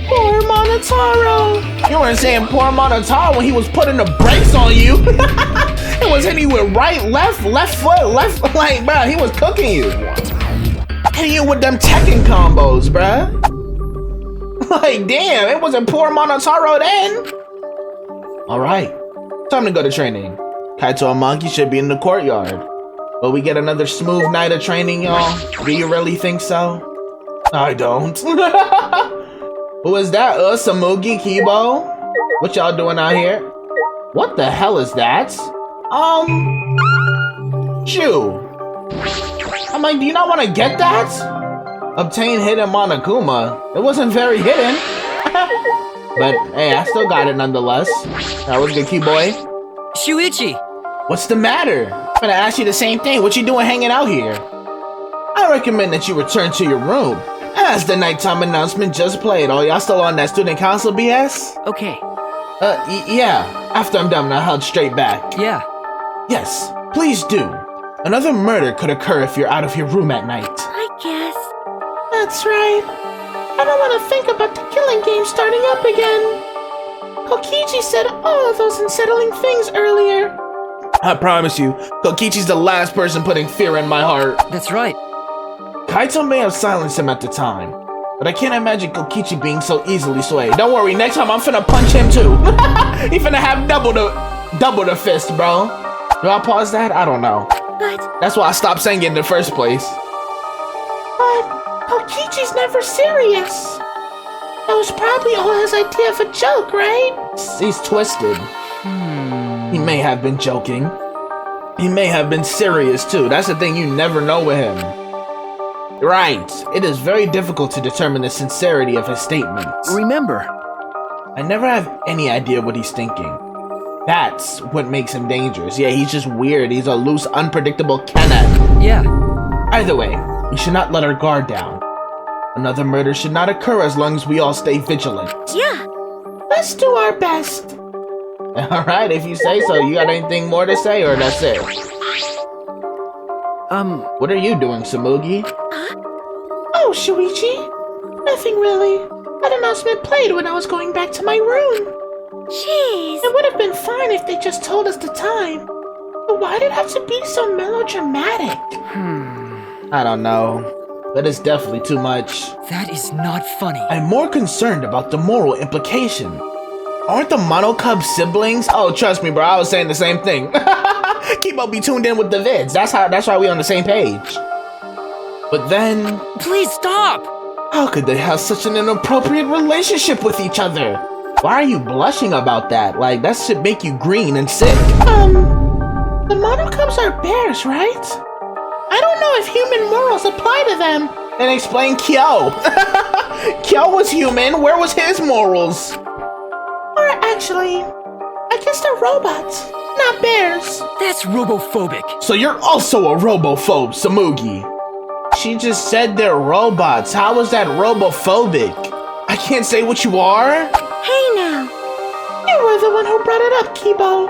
Poor Monotaro. You weren't saying poor Monotaro when he was putting the brakes on you. It was hitting you with right, left foot, left. Like, bro, he was cooking you. Hitting you with them Tekken combos, bruh. Like, damn, it wasn't poor Monotaro then. Alright, time to go to training. Kaito and Monkey should be in the courtyard. Will we get another smooth night of training, y'all? Do you really think so? I don't. Who is that? Samugi, Kibo? What y'all doing out here? What the hell is that? Chew. I'm like, do you not want to get that? Obtain hidden Monokuma. It wasn't very hidden. But hey, I still got it nonetheless. That was good, key boy. Shuichi! What's the matter? I'm gonna ask you the same thing. What you doing hanging out here? I recommend that you return to your room. As the nighttime announcement just played. Oh, y'all still on that student council BS? Okay. Yeah. After I'm done, I'll head straight back. Yeah. Yes, please do. Another murder could occur if you're out of your room at night. I guess. That's right. I don't want to think about the killing game starting up again. Kokichi said all of those unsettling things earlier. I promise you, Kokichi's the last person putting fear in my heart. That's right. Kaito may have silenced him at the time, but I can't imagine Kokichi being so easily swayed. Don't worry, next time I'm finna punch him too. He finna have double the fist, bro. Do I pause that? I don't know. But That's why I stopped saying it in the first place. But Kokichi's never serious. That was probably all his idea of a joke, right? He's twisted. He may have been joking. He may have been serious too. That's the thing, you never know with him. Right. It is very difficult to determine the sincerity of his statements. Remember, I never have any idea what he's thinking. That's what makes him dangerous. Yeah, he's just weird. He's a loose, unpredictable Kenan. Yeah. Either way, we should not let our guard down. Another murder should not occur as long as we all stay vigilant. yeah. Let's do our best. Alright, if you say so. You got anything more to say, or that's it? What are you doing, Samugi? Oh, Shuichi. Nothing really. That announcement played when I was going back to my room. Jeez. It would have been fine if they just told us the time. But why'd it have to be so melodramatic? I don't know. That is definitely too much. That is not funny. I'm more concerned about the moral implication. Aren't the Monocub siblings? Oh, trust me, bro. I was saying the same thing. Keep up, be tuned in with the vids. That's why we on the same page. But then, Please stop! how could they have such an inappropriate relationship with each other? Why are you blushing about that? Like, that should make you green and sick. The Monocubs are bears, right? I don't know if human morals apply to them. And explain Kyo. Kyo was human. Where was his morals? Or actually, I guess they're robots, not bears. That's robophobic. So you're also a robophobe, Samugi. She just said they're robots. How is that robophobic? I can't say what you are? Hey now. You were the one who brought it up, Kibo.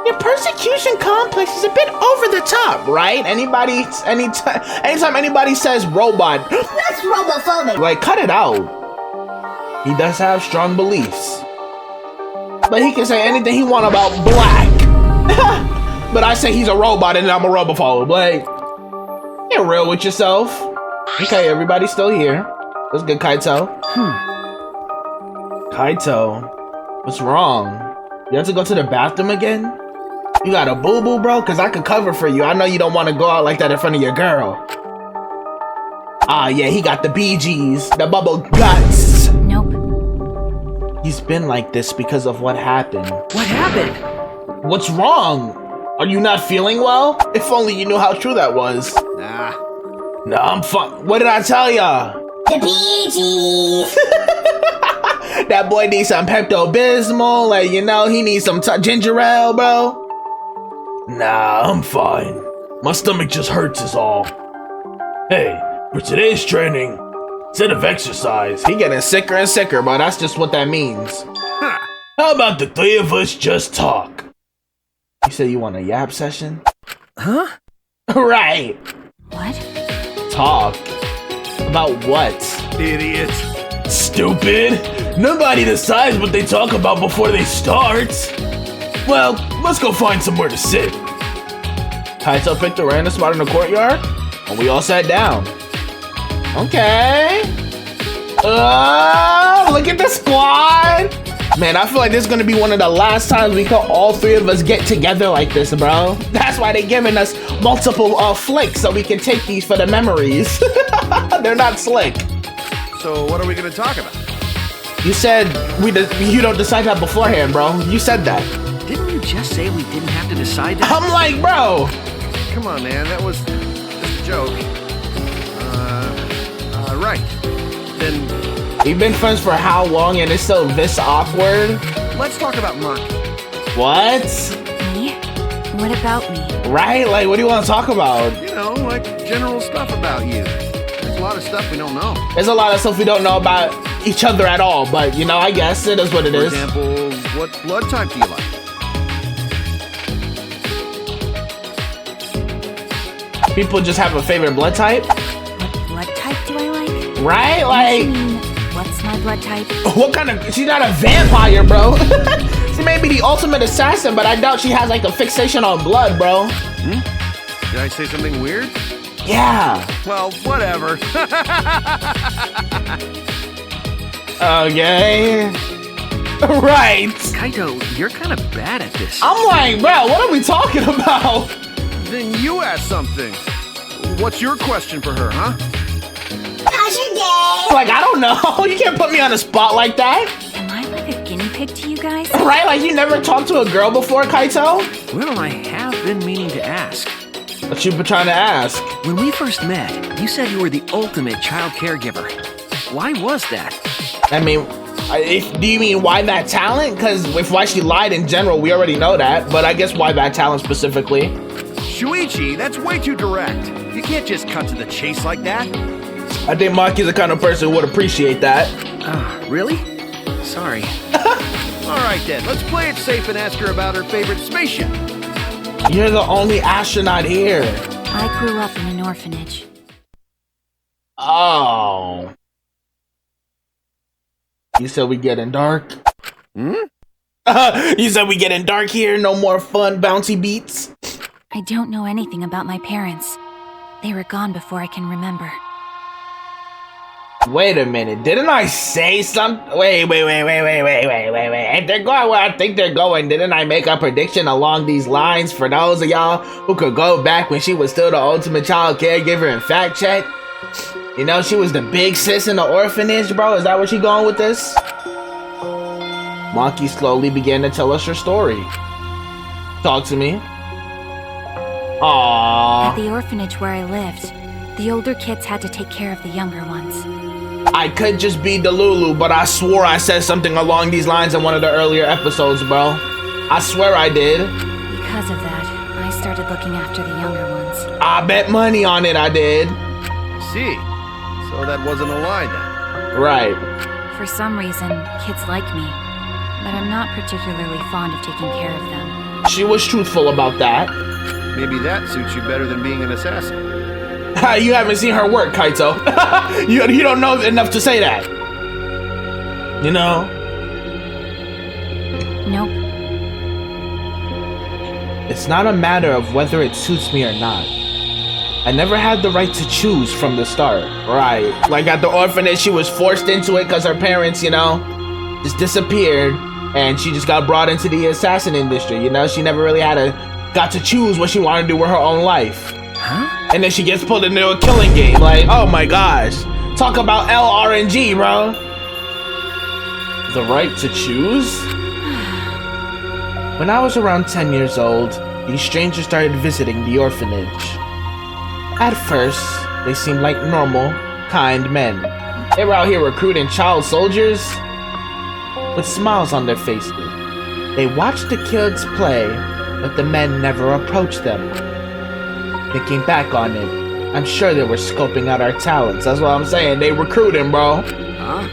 Your persecution complex is a bit over the top, right? Anytime anybody says robot, That's robophobic. like, cut it out. He does have strong beliefs. But he can say anything he want about black. But I say he's a robot and I'm a robophobe. Like, get real with yourself. Okay, everybody's still here. That's good, Kaito. Kaito, what's wrong? You have to go to the bathroom again? You got a boo-boo, bro? Because I could cover for you. I know you don't want to go out like that in front of your girl. Ah, yeah, he got the BGs, the bubble guts. Nope. He's been like this because of what happened. What happened? What's wrong? Are you not feeling well? If only you knew how true that was. nah. No, I'm fine. What did I tell ya? The Bee Gees. That boy needs some Pepto-Bismol, like, you know, he needs some ginger ale, bro. Nah, I'm fine. My stomach just hurts is all. Hey, for today's training, Instead of exercise. He getting sicker and sicker, but that's just what that means. How about the three of us just talk? You say you want a yap session? Huh? Right. What? Talk. About what? Idiot. Stupid. Nobody decides what they talk about before they start. Well, let's go find somewhere to sit. Kaito picked a random spot in the courtyard, and we all sat down. Okay. Look at the squad. Man, I feel like this is gonna be one of the last times we can all three of us get together like this, bro. That's why they're giving us multiple flicks so we can take these for the memories. They're not slick. So what are we gonna talk about? You said you don't decide that beforehand, bro. You said that. Didn't you just say we didn't have to decide that? I'm like, bro. Come on, man, that was just a joke. Right. Then We've been friends for how long and it's still this awkward? let's talk about Mark. What? Me? What about me? Right? Like, what do you want to talk about? You know, like general stuff about you. There's a lot of stuff we don't know. There's a lot of stuff we don't know about each other at all, but you know, I guess it is what it For is. example, what blood type do you like? People just have a favorite blood type, What blood type do I like? right? You Like, mean, what's my blood type? what kind of? She's not a vampire, bro. She may be the ultimate assassin, but I doubt she has like a fixation on blood, bro. Did I say something weird? Yeah. Well, whatever. Okay. Right. Kaito, you're kind of bad at this. I'm like, bro, what are we talking about? Then you ask something. What's your question for her, huh? How's your day? Like, I don't know. You can't put me on a spot like that. Am I like a guinea pig to you guys? Right? Like, you never talked to a girl before, Kaito? Well, I have been meaning to ask. What you been trying to ask? When we first met, you said you were the ultimate child caregiver. Why was that? I mean, do you mean why that talent? Because if why she lied in general, we already know that. But I guess why that talent specifically? Shuichi, that's way too direct. You can't just cut to the chase like that. I think Maki's the kind of person who would appreciate that. Really? Sorry. All right then, let's play it safe and ask her about her favorite spaceship. You're the only astronaut here. I grew up in an orphanage. Oh. You said we getting dark? You said we getting dark here? No more fun bouncy beats? I don't know anything about my parents. They were gone before I can remember. Wait a minute, didn't I say something? Wait. If they're going where I think they're going, didn't I make a prediction along these lines for those of y'all who could go back when she was still the ultimate child caregiver and fact check? You know, she was the big sis in the orphanage, bro. Is that where she going with this? Maki slowly began to tell us her story. Talk to me. Aww. At the orphanage where I lived, the older kids had to take care of the younger ones. I could just be Delulu, but I swore I said something along these lines in one of the earlier episodes, bro. I swear I did. Because of that, I started looking after the younger ones. I bet money on it I did. See, so that wasn't a lie then. Right. For some reason, kids like me, but I'm not particularly fond of taking care of them. She was truthful about that. Maybe that suits you better than being an assassin. You haven't seen her work, Kaito. you don't know enough to say that. You know? Nope. It's not a matter of whether it suits me or not. I never had the right to choose from the start. Right. Like at the orphanage, she was forced into it because her parents, you know, just disappeared. And she just got brought into the assassin industry. You know, she never really got to choose what she wanted to do with her own life. Huh? And then she gets pulled into a killing game. Like, oh my gosh. Talk about LRNG, bro. The right to choose? When I was around 10 years old, these strangers started visiting the orphanage. At first, they seemed like normal, kind men. They were out here recruiting child soldiers with smiles on their faces. They watched the kids play, but the men never approached them. Thinking back on it, I'm sure they were scoping out our talents. That's what I'm saying. They recruiting, bro. Huh?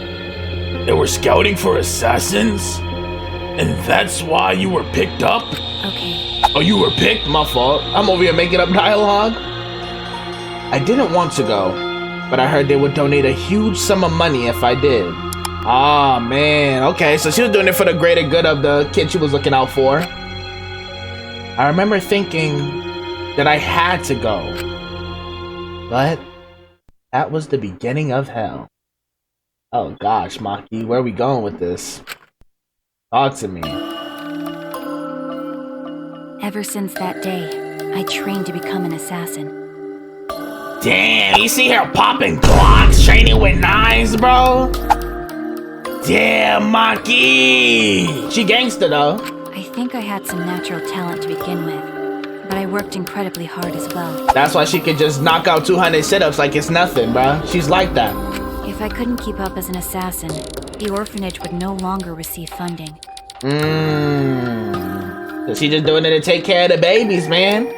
They were scouting for assassins? And that's why you were picked up? Okay. Oh, you were picked? My fault. I'm over here making up dialogue. I didn't want to go, but I heard they would donate a huge sum of money if I did. Ah, man. Okay, so she was doing it for the greater good of the kid she was looking out for. I remember thinking that I had to go. But that was the beginning of hell. Oh gosh, Maki, where are we going with this? Talk to me. Ever since that day, I trained to become an assassin. Damn, you see her popping Glocks, training with knives, bro? Damn, Maki! She gangster though. I think I had some natural talent to begin with, but I worked incredibly hard as well. That's why she could just knock out 200 sit-ups like it's nothing, bro. She's like that. If I couldn't keep up as an assassin, the orphanage would no longer receive funding. So she just doing it to take care of the babies, man.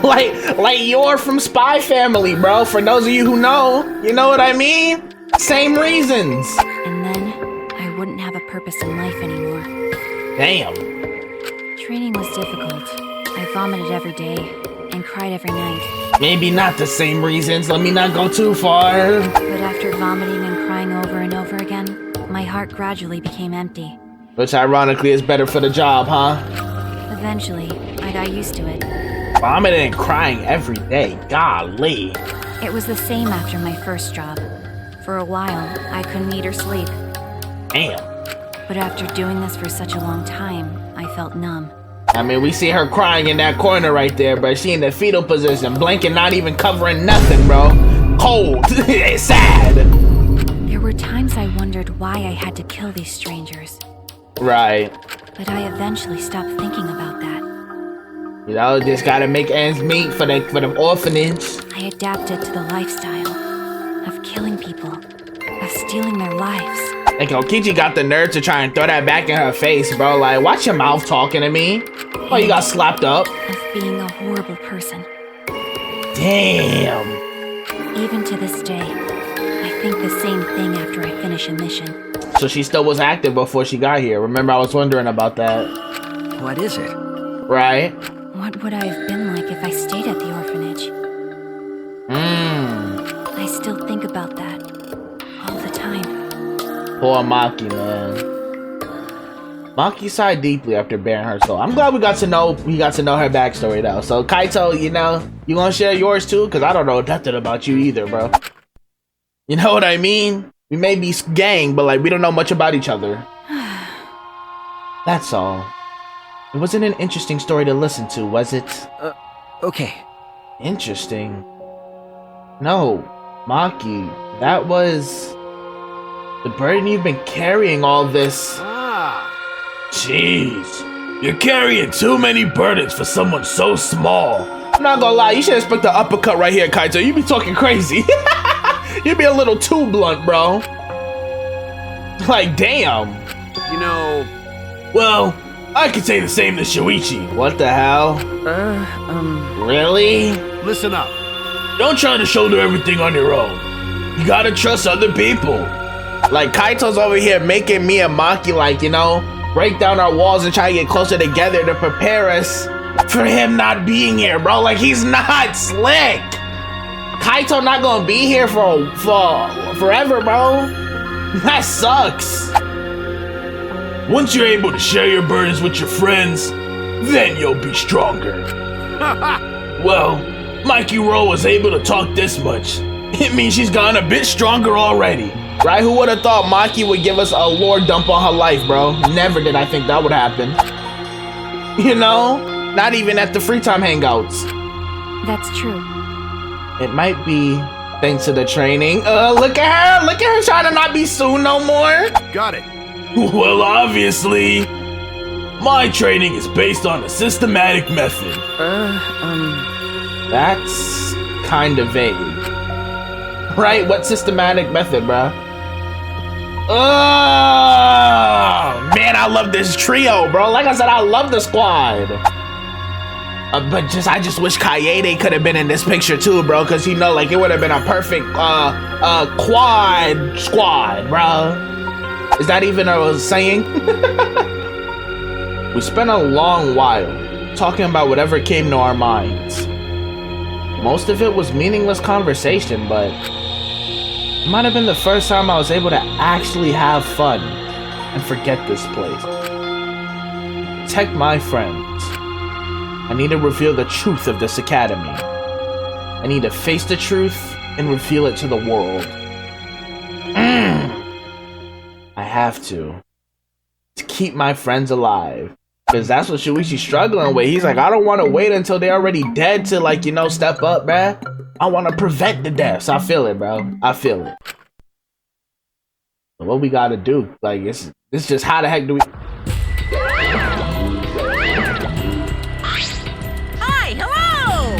Like you're from Spy Family, bro. For those of you who know, you know what I mean? Same reasons. And then, I wouldn't have a purpose in life anymore. Damn. Training was difficult. I vomited every day and cried every night. Maybe not the same reasons. Let me not go too far. But after vomiting and crying over and over again, my heart gradually became empty. Which ironically is better for the job, huh? Eventually, I got used to it. Vomiting and crying every day. Golly. It was the same after my first job. For a while, I couldn't eat or sleep. Damn. But after doing this for such a long time, I felt numb. I mean, we see her crying in that corner right there, but she in the fetal position, blanket not even covering nothing, bro. Cold. It's sad. There were times I wondered why I had to kill these strangers. Right. But I eventually stopped thinking about that. You know, just gotta make ends meet for the orphanage. I adapted to the lifestyle of killing people, of stealing their lives. Like, Okichi got the nerve to try and throw that back in her face, bro. Like, watch your mouth talking to me. Oh, you got slapped up. Of being a horrible person. Damn. Even to this day, I think the same thing after I finish a mission. So she still was active before she got here. Remember, I was wondering about that. What is it? Right? What would I have been like if I stayed at the orphanage? I still think about that all the time. Poor Maki, man. Maki sighed deeply after bearing her soul. I'm glad we got to know her backstory though. So Kaito, you know, you gonna share yours too? Cause I don't know nothing about you either, bro. You know what I mean? We may be gang, but like we don't know much about each other. That's all. It wasn't an interesting story to listen to, was it? Okay. Interesting. No, Maki, that was the burden you've been carrying all this. Jeez. You're carrying too many burdens for someone so small. I'm not gonna lie, you should expect the uppercut right here, Kaito. You be talking crazy. You be a little too blunt, bro. Like, damn. You know, Well, I could say the same to Shuichi. What the hell? Really? listen up. Don't try to shoulder everything on your own. You gotta trust other people. Like, Kaito's over here making me and Maki, like, you know, break down our walls and try to get closer together to prepare us for him not being here, bro. Like, he's not slick. Kaito not gonna be here for forever, bro. That sucks. Once you're able to share your burdens with your friends, then you'll be stronger. Well, Mikey Rowe was able to talk this much. It means she's gotten a bit stronger already. Right? Who would have thought Maki would give us a lore dump on her life, bro? Never did I think that would happen. You know? Not even at the free time hangouts. That's true. It might be thanks to the training. Look at her! Look at her trying to not be Sue no more! Got it. Well, obviously, my training is based on a systematic method. That's kind of vague. Right? What systematic method, bruh? Oh, man, I love this trio, bro. Like I said, I love the squad. But I just wish Kaede could have been in this picture too, bro, because you know, like, it would have been a perfect quad squad, bro. Is that even a saying? We spent a long while talking about whatever came to our minds. Most of it was meaningless conversation, but it might have been the first time I was able to actually have fun and forget this place. Protect my friends. I need to reveal the truth of this academy. I need to face the truth and reveal it to the world. I have to keep my friends alive. Because that's what Shuichi's struggling with. He's like, I don't want to wait until they're already dead to, like, you know, step up, bruh. I want to prevent the deaths. I feel it, bro. I feel it. What we gotta do? Like, it's just how the heck do we... Hi, hello!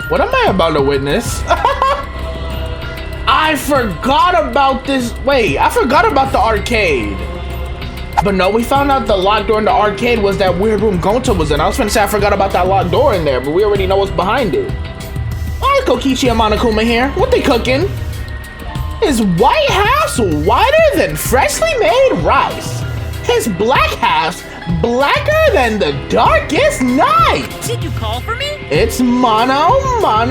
What am I about to witness? I forgot about this. Wait, I forgot about the arcade. But no, we found out the locked door in the arcade was that weird room Gonta was in. I was finna say I forgot about that locked door in there, but we already know what's behind it. Alright, Kokichi and Monokuma here. What they cooking? His white house whiter than freshly made rice. His black house blacker than the darkest night. Did you call for me? It's Monokuma.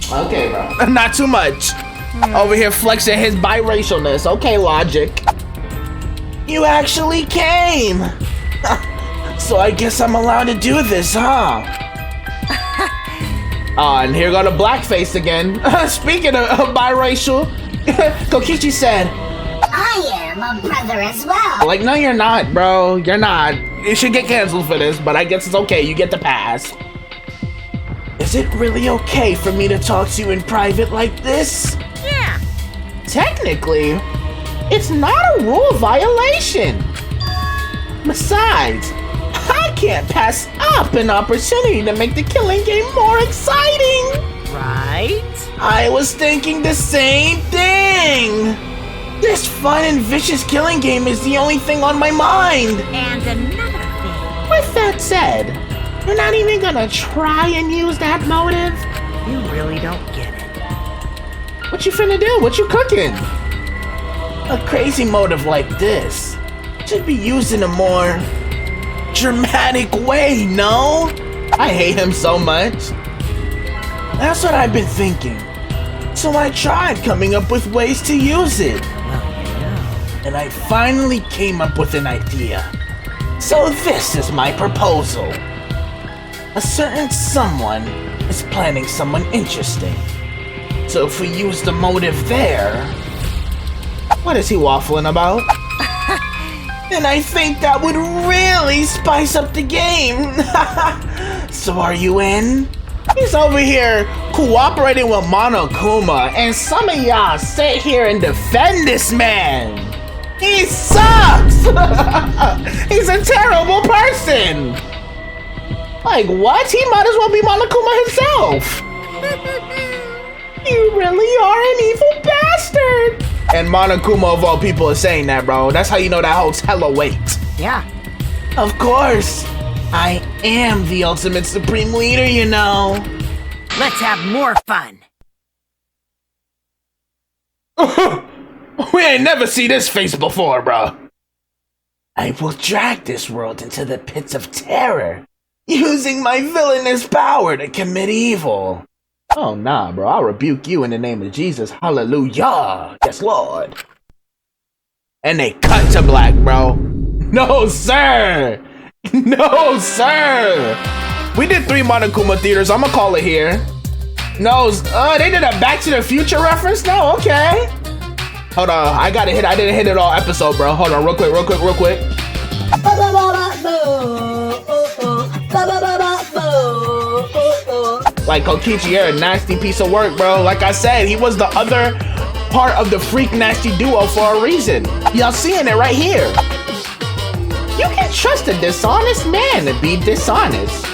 Okay, bro. Not too much. Over here flexing his biracialness. Okay, logic. You actually came. So I guess I'm allowed to do this, huh? And here go the blackface again. Speaking of biracial, Kokichi said, I am a brother as well. like, no, you're not, bro. You're not. You should get canceled for this, but I guess it's okay. You get the pass. Is it really okay for me to talk to you in private like this? Yeah. Technically, it's not a rule violation. Besides, I can't pass up an opportunity to make the killing game more exciting. Right? I was thinking the same thing. This fun and vicious killing game is the only thing on my mind. And another thing. With that said, you're not even gonna try and use that motive? You really don't get it. What you finna do? What you cooking? A crazy motive like this should be used in a more dramatic way, no? I hate him so much. That's what I've been thinking. So I tried coming up with ways to use it. And I finally came up with an idea. So this is my proposal. A certain someone is planning someone interesting. So if we use the motive there... What is he waffling about? And I think that would really spice up the game. So are you in? He's over here cooperating with Monokuma, and some of y'all sit here and defend this man. He sucks! He's a terrible person! Like, what? He might as well be Monokuma himself! You really are an evil bastard! And Monokuma, of all people, is saying that, bro. That's how you know that holds hella weight. Yeah. Of course! I am the ultimate supreme leader, you know. Let's have more fun. We ain't never seen this face before, bro. I will drag this world into the pits of terror, using my villainous power to commit evil. Oh, nah, bro. I'll rebuke you in the name of Jesus. Hallelujah. Yes, Lord. And they cut to black, bro. No, sir. No, sir. We did 3 Monokuma theaters. I'm gonna call it here. No, they did a Back to the Future reference? No, okay. Hold on, I didn't hit it all episode, bro. Hold on, real quick. Like, Kokichi, you're a nasty piece of work, bro. Like I said, he was the other part of the Freak Nasty duo for a reason. Y'all seeing it right here. You can trust a dishonest man to be dishonest.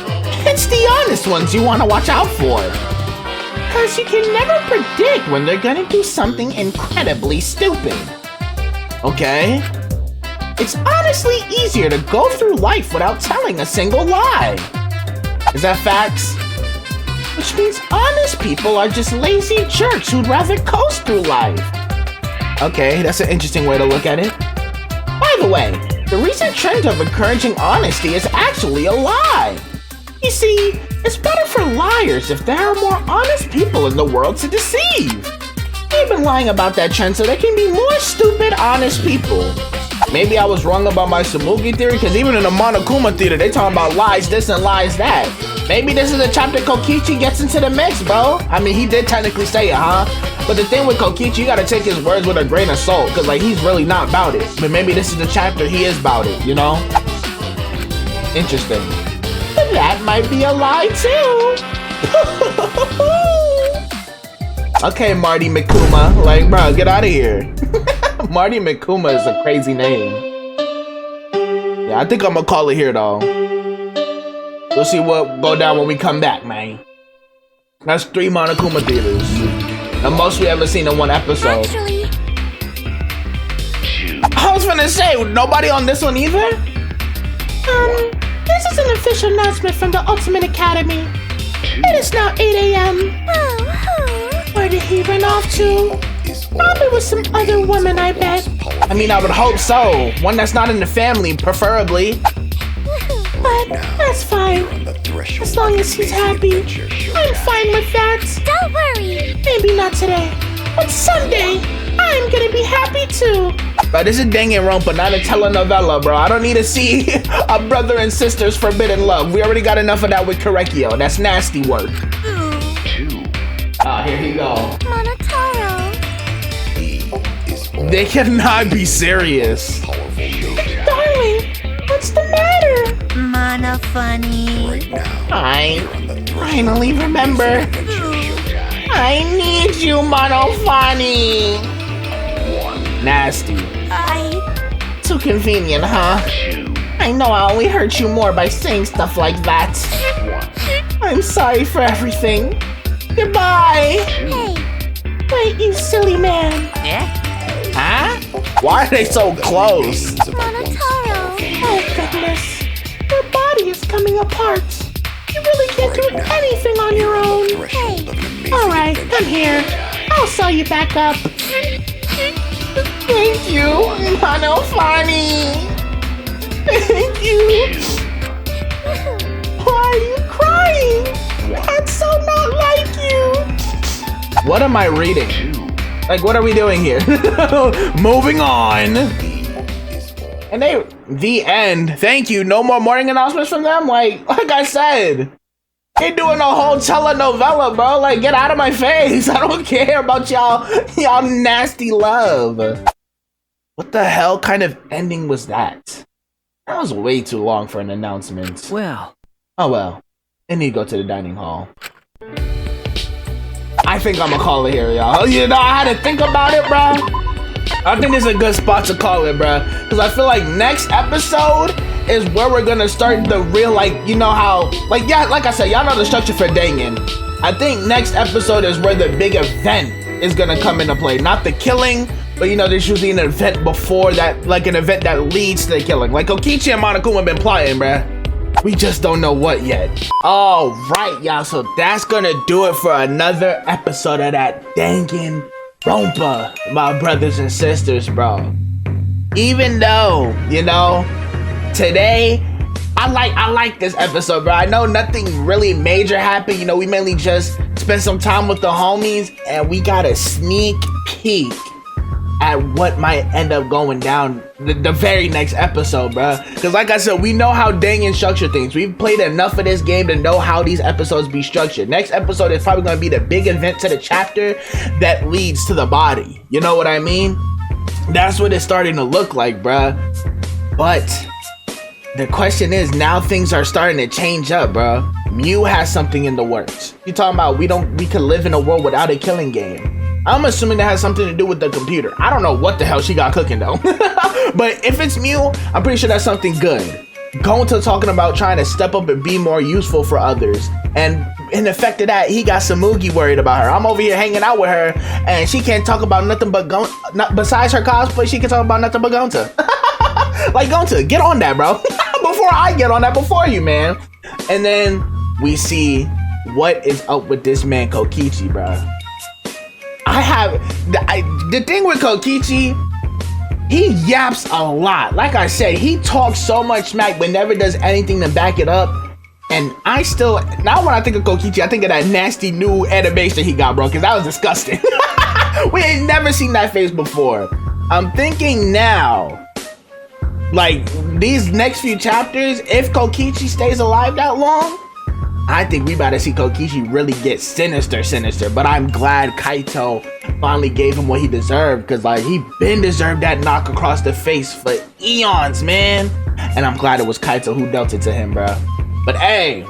It's the honest ones you want to watch out for. Cause you can never predict when they're gonna do something incredibly stupid. Okay? It's honestly easier to go through life without telling a single lie. Is that facts? Which means honest people are just lazy jerks who'd rather coast through life. Okay, that's an interesting way to look at it. By the way, the recent trend of encouraging honesty is actually a lie. You see, it's better for liars if there are more honest people in the world to deceive. They've been lying about that trend so there can be more stupid, honest people. Maybe I was wrong about my Samugi theory, because even in the Monokuma theater, they talking about lies this and lies that. Maybe this is a chapter Kokichi gets into the mix, bro. I mean, he did technically say it, huh? But the thing with Kokichi, you gotta take his words with a grain of salt, because like he's really not about it. But maybe this is the chapter he is about it, you know? Interesting. That might be a lie too. Okay, Marty Mikuma. Like, bro, get out of here. Marty Mikuma is a crazy name. Yeah, I think I'm gonna call it here though. We'll see what go down when we come back, man. That's 3 Monokuma theaters. The most we ever seen in one episode. Actually, I was gonna say, nobody on this one either? This is an official announcement from the Ultimate Academy. It is now 8 a.m. Where did he run off to? Probably with some other woman, I bet. I mean, I would hope so. One that's not in the family, preferably. But that's fine. As long as he's happy, I'm fine with that. don't worry. Maybe not today, but someday I'm gonna be happy too. But this is Danganronpa, not a telenovela, bro. I don't need to see a brother and sister's forbidden love. We already got enough of that with Korekio. That's nasty work. Oh, here he go. Monotaro. They cannot be serious. Darling, what's the matter? Mana funny. I finally remember. I need you, Monofani. Nasty. Too convenient, huh? I know I only hurt you more by saying stuff like that. I'm sorry for everything. Goodbye. Hey, Wait, you silly man. Huh? Why are they so close? Monotaro. Oh, goodness. Your body is coming apart. You really can't do anything on your own. Hey, All right, come here. I'll sew you back up. Thank you, Monofani. Thank you. Why are you crying? That's so not like you. What am I reading? Like, what are we doing here? Moving on. And the end. Thank you. No more morning announcements from them? Like I said, they're doing a whole telenovela, bro. Like, get out of my face. I don't care about y'all nasty love. What the hell kind of ending was that? That was way too long for an announcement. Well, Oh well. I need to go to the dining hall. I think I'm gonna call it here, y'all. You know, I had to think about it, bro. I think this is a good spot to call it, bro. Because I feel like next episode is where we're gonna start the real, like, you know how, like, yeah, like I said, y'all know the structure for Dangan. I think next episode is where the big event is gonna come into play. Not the killing, but you know, there's usually an event before that, like an event that leads to the killing. Like Kokichi and Monokuma been plotting, bruh. We just don't know what yet. All right, y'all. So that's gonna do it for another episode of that Danganronpa, my brothers and sisters, bro. Even though, you know, today I like this episode, bro. I know nothing really major happened. You know, we mainly just spent some time with the homies, and we got a sneak peek at what might end up going down the very next episode, bruh. Because like I said, we know how Dangan structure things. We've played enough of this game to know how these episodes be structured. Next episode is probably going to be the big event to the chapter that leads to the body. You know what I mean? That's what it's starting to look like, bruh. But the question is, now things are starting to change up, bruh. Mew has something in the works. You talking about we could live in a world without a killing game. I'm assuming that has something to do with the computer. I don't know what the hell she got cooking though. But if it's Mew, I'm pretty sure that's something good. Gonta talking about trying to step up and be more useful for others. And in effect of that, he got Samugi worried about her. I'm over here hanging out with her and she can't talk about nothing but besides her cosplay, she can talk about nothing but Gonta. Like, get on that, bro. Before I get on that, before you, man. And then we see what is up with this man Kokichi, bro. The thing with Kokichi, he yaps a lot. Like I said, he talks so much smack but never does anything to back it up. And now when I think of Kokichi, I think of that nasty new animation he got, bro, because that was disgusting. We ain't never seen that face before. I'm thinking now, like, these next few chapters, if Kokichi stays alive that long, I think we about to see Kokichi really get sinister. But I'm glad Kaito finally gave him what he deserved, because, like, he been deserved that knock across the face for eons, man. And I'm glad it was Kaito who dealt it to him, bro. But hey,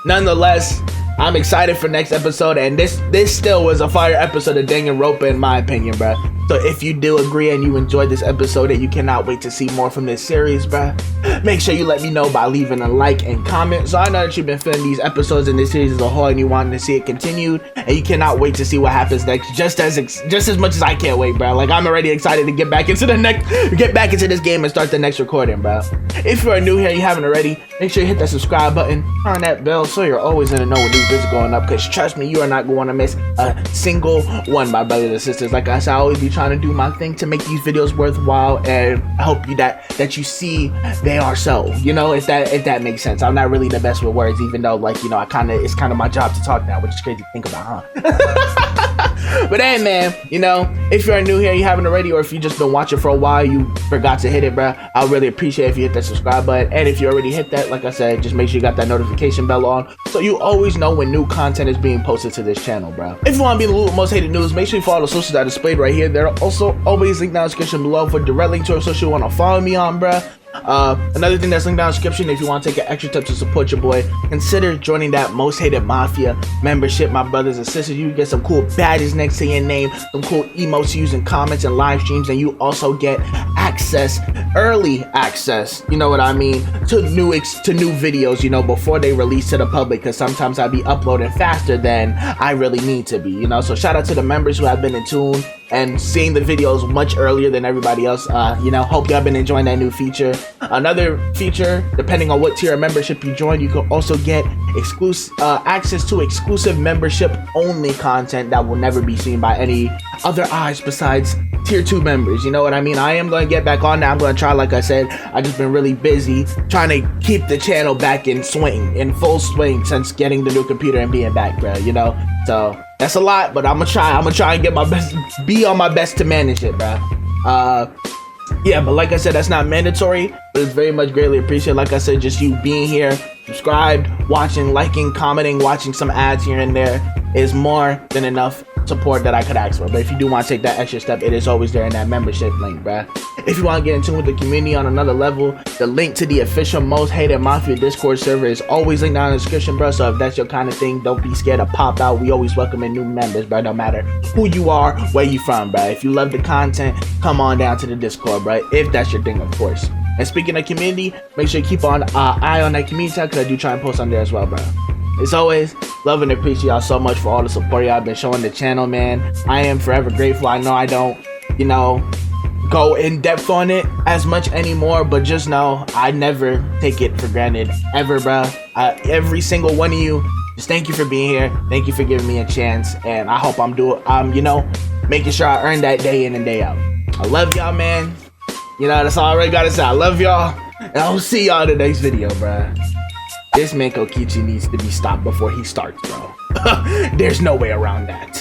nonetheless, I'm excited for next episode, and this still was a fire episode of Danganronpa in my opinion, bro. So if you do agree and you enjoyed this episode and you cannot wait to see more from this series, bro, make sure you let me know by leaving a like and comment, so I know that you've been feeling these episodes in this series as a whole and you want to see it continued, and you cannot wait to see what happens next, just as much as I can't wait, bro. Like, I'm already excited to get back into this game and start the next recording, bro. If you are new here and you haven't already, make sure you hit that subscribe button, turn on that bell so you're always gonna know when new videos going up, because trust me, you are not going to miss a single one, my brothers and sisters. Like I said, I always be trying to do my thing to make these videos worthwhile and help you that you see they are so, you know, if that makes sense. I'm not really the best with words, even though, like, you know, it's kind of my job to talk now, which is crazy to think about, huh? But hey, man, you know, if you're new here, you haven't already, or if you just been watching for a while, you forgot to hit it, bro, I really appreciate if you hit that subscribe button. And if you already hit that, like I said, just make sure you got that notification bell on so you always know when new content is being posted to this channel, bro. If you want to be in the loop of most hated news, make sure you follow the socials that are displayed right here. There are also always linked down in the description below for direct link to a social you want to follow me on, bro. Another thing that's linked down in the description, if you want to take an extra step to support your boy, consider joining that Most Hated Mafia membership, my brothers and sisters. You get some cool badges next to your name, some cool emotes using comments and live streams, and you also get early access, you know what I mean, to new videos, you know, before they release to the public, because sometimes I be uploading faster than I really need to be, you know. So shout out to the members who have been in tune and seeing the videos much earlier than everybody else. You know, hope y'all been enjoying that new feature. Another feature, depending on what tier of membership you join, you can also get access to exclusive membership only content that will never be seen by any other eyes besides tier 2 members, you know what I mean. I am going to get back on now. I'm going to try, like I said, I just been really busy trying to keep the channel back in full swing since getting the new computer and being back, bro, you know. So that's a lot, but I'm gonna try and get my best, be on my best to manage it, bro. Yeah, but like I said, that's not mandatory, but it's very much greatly appreciated. Like I said, just you being here, subscribed, watching, liking, commenting, watching some ads here and there is more than enough support that I could ask for. But if you do want to take that extra step, it is always there in that membership link, bruh. If you want to get in tune with the community on another level, the link to the official Most Hated Mafia Discord server is always linked down in the description, bro. So if that's your kind of thing, don't be scared to pop out. We always welcome in new members, bro, no matter who you are, where you from, bro. If you love the content, come on down to the Discord, bro, if that's your thing, of course. And speaking of community, make sure you keep an eye on that community tab, because I do try and post on there as well, bro. As always, love and appreciate y'all so much for all the support y'all been showing the channel, man. I am forever grateful. I know I don't, you know, go in depth on it as much anymore, but just know I never take it for granted ever, bro. Every single one of you, just thank you for being here. Thank you for giving me a chance, and I hope I'm you know, making sure I earn that day in and day out. I love y'all, man. You know, that's all I really gotta say. I love y'all, and I'll see y'all in the next video, bro. This man Kokichi needs to be stopped before he starts, bro. There's no way around that.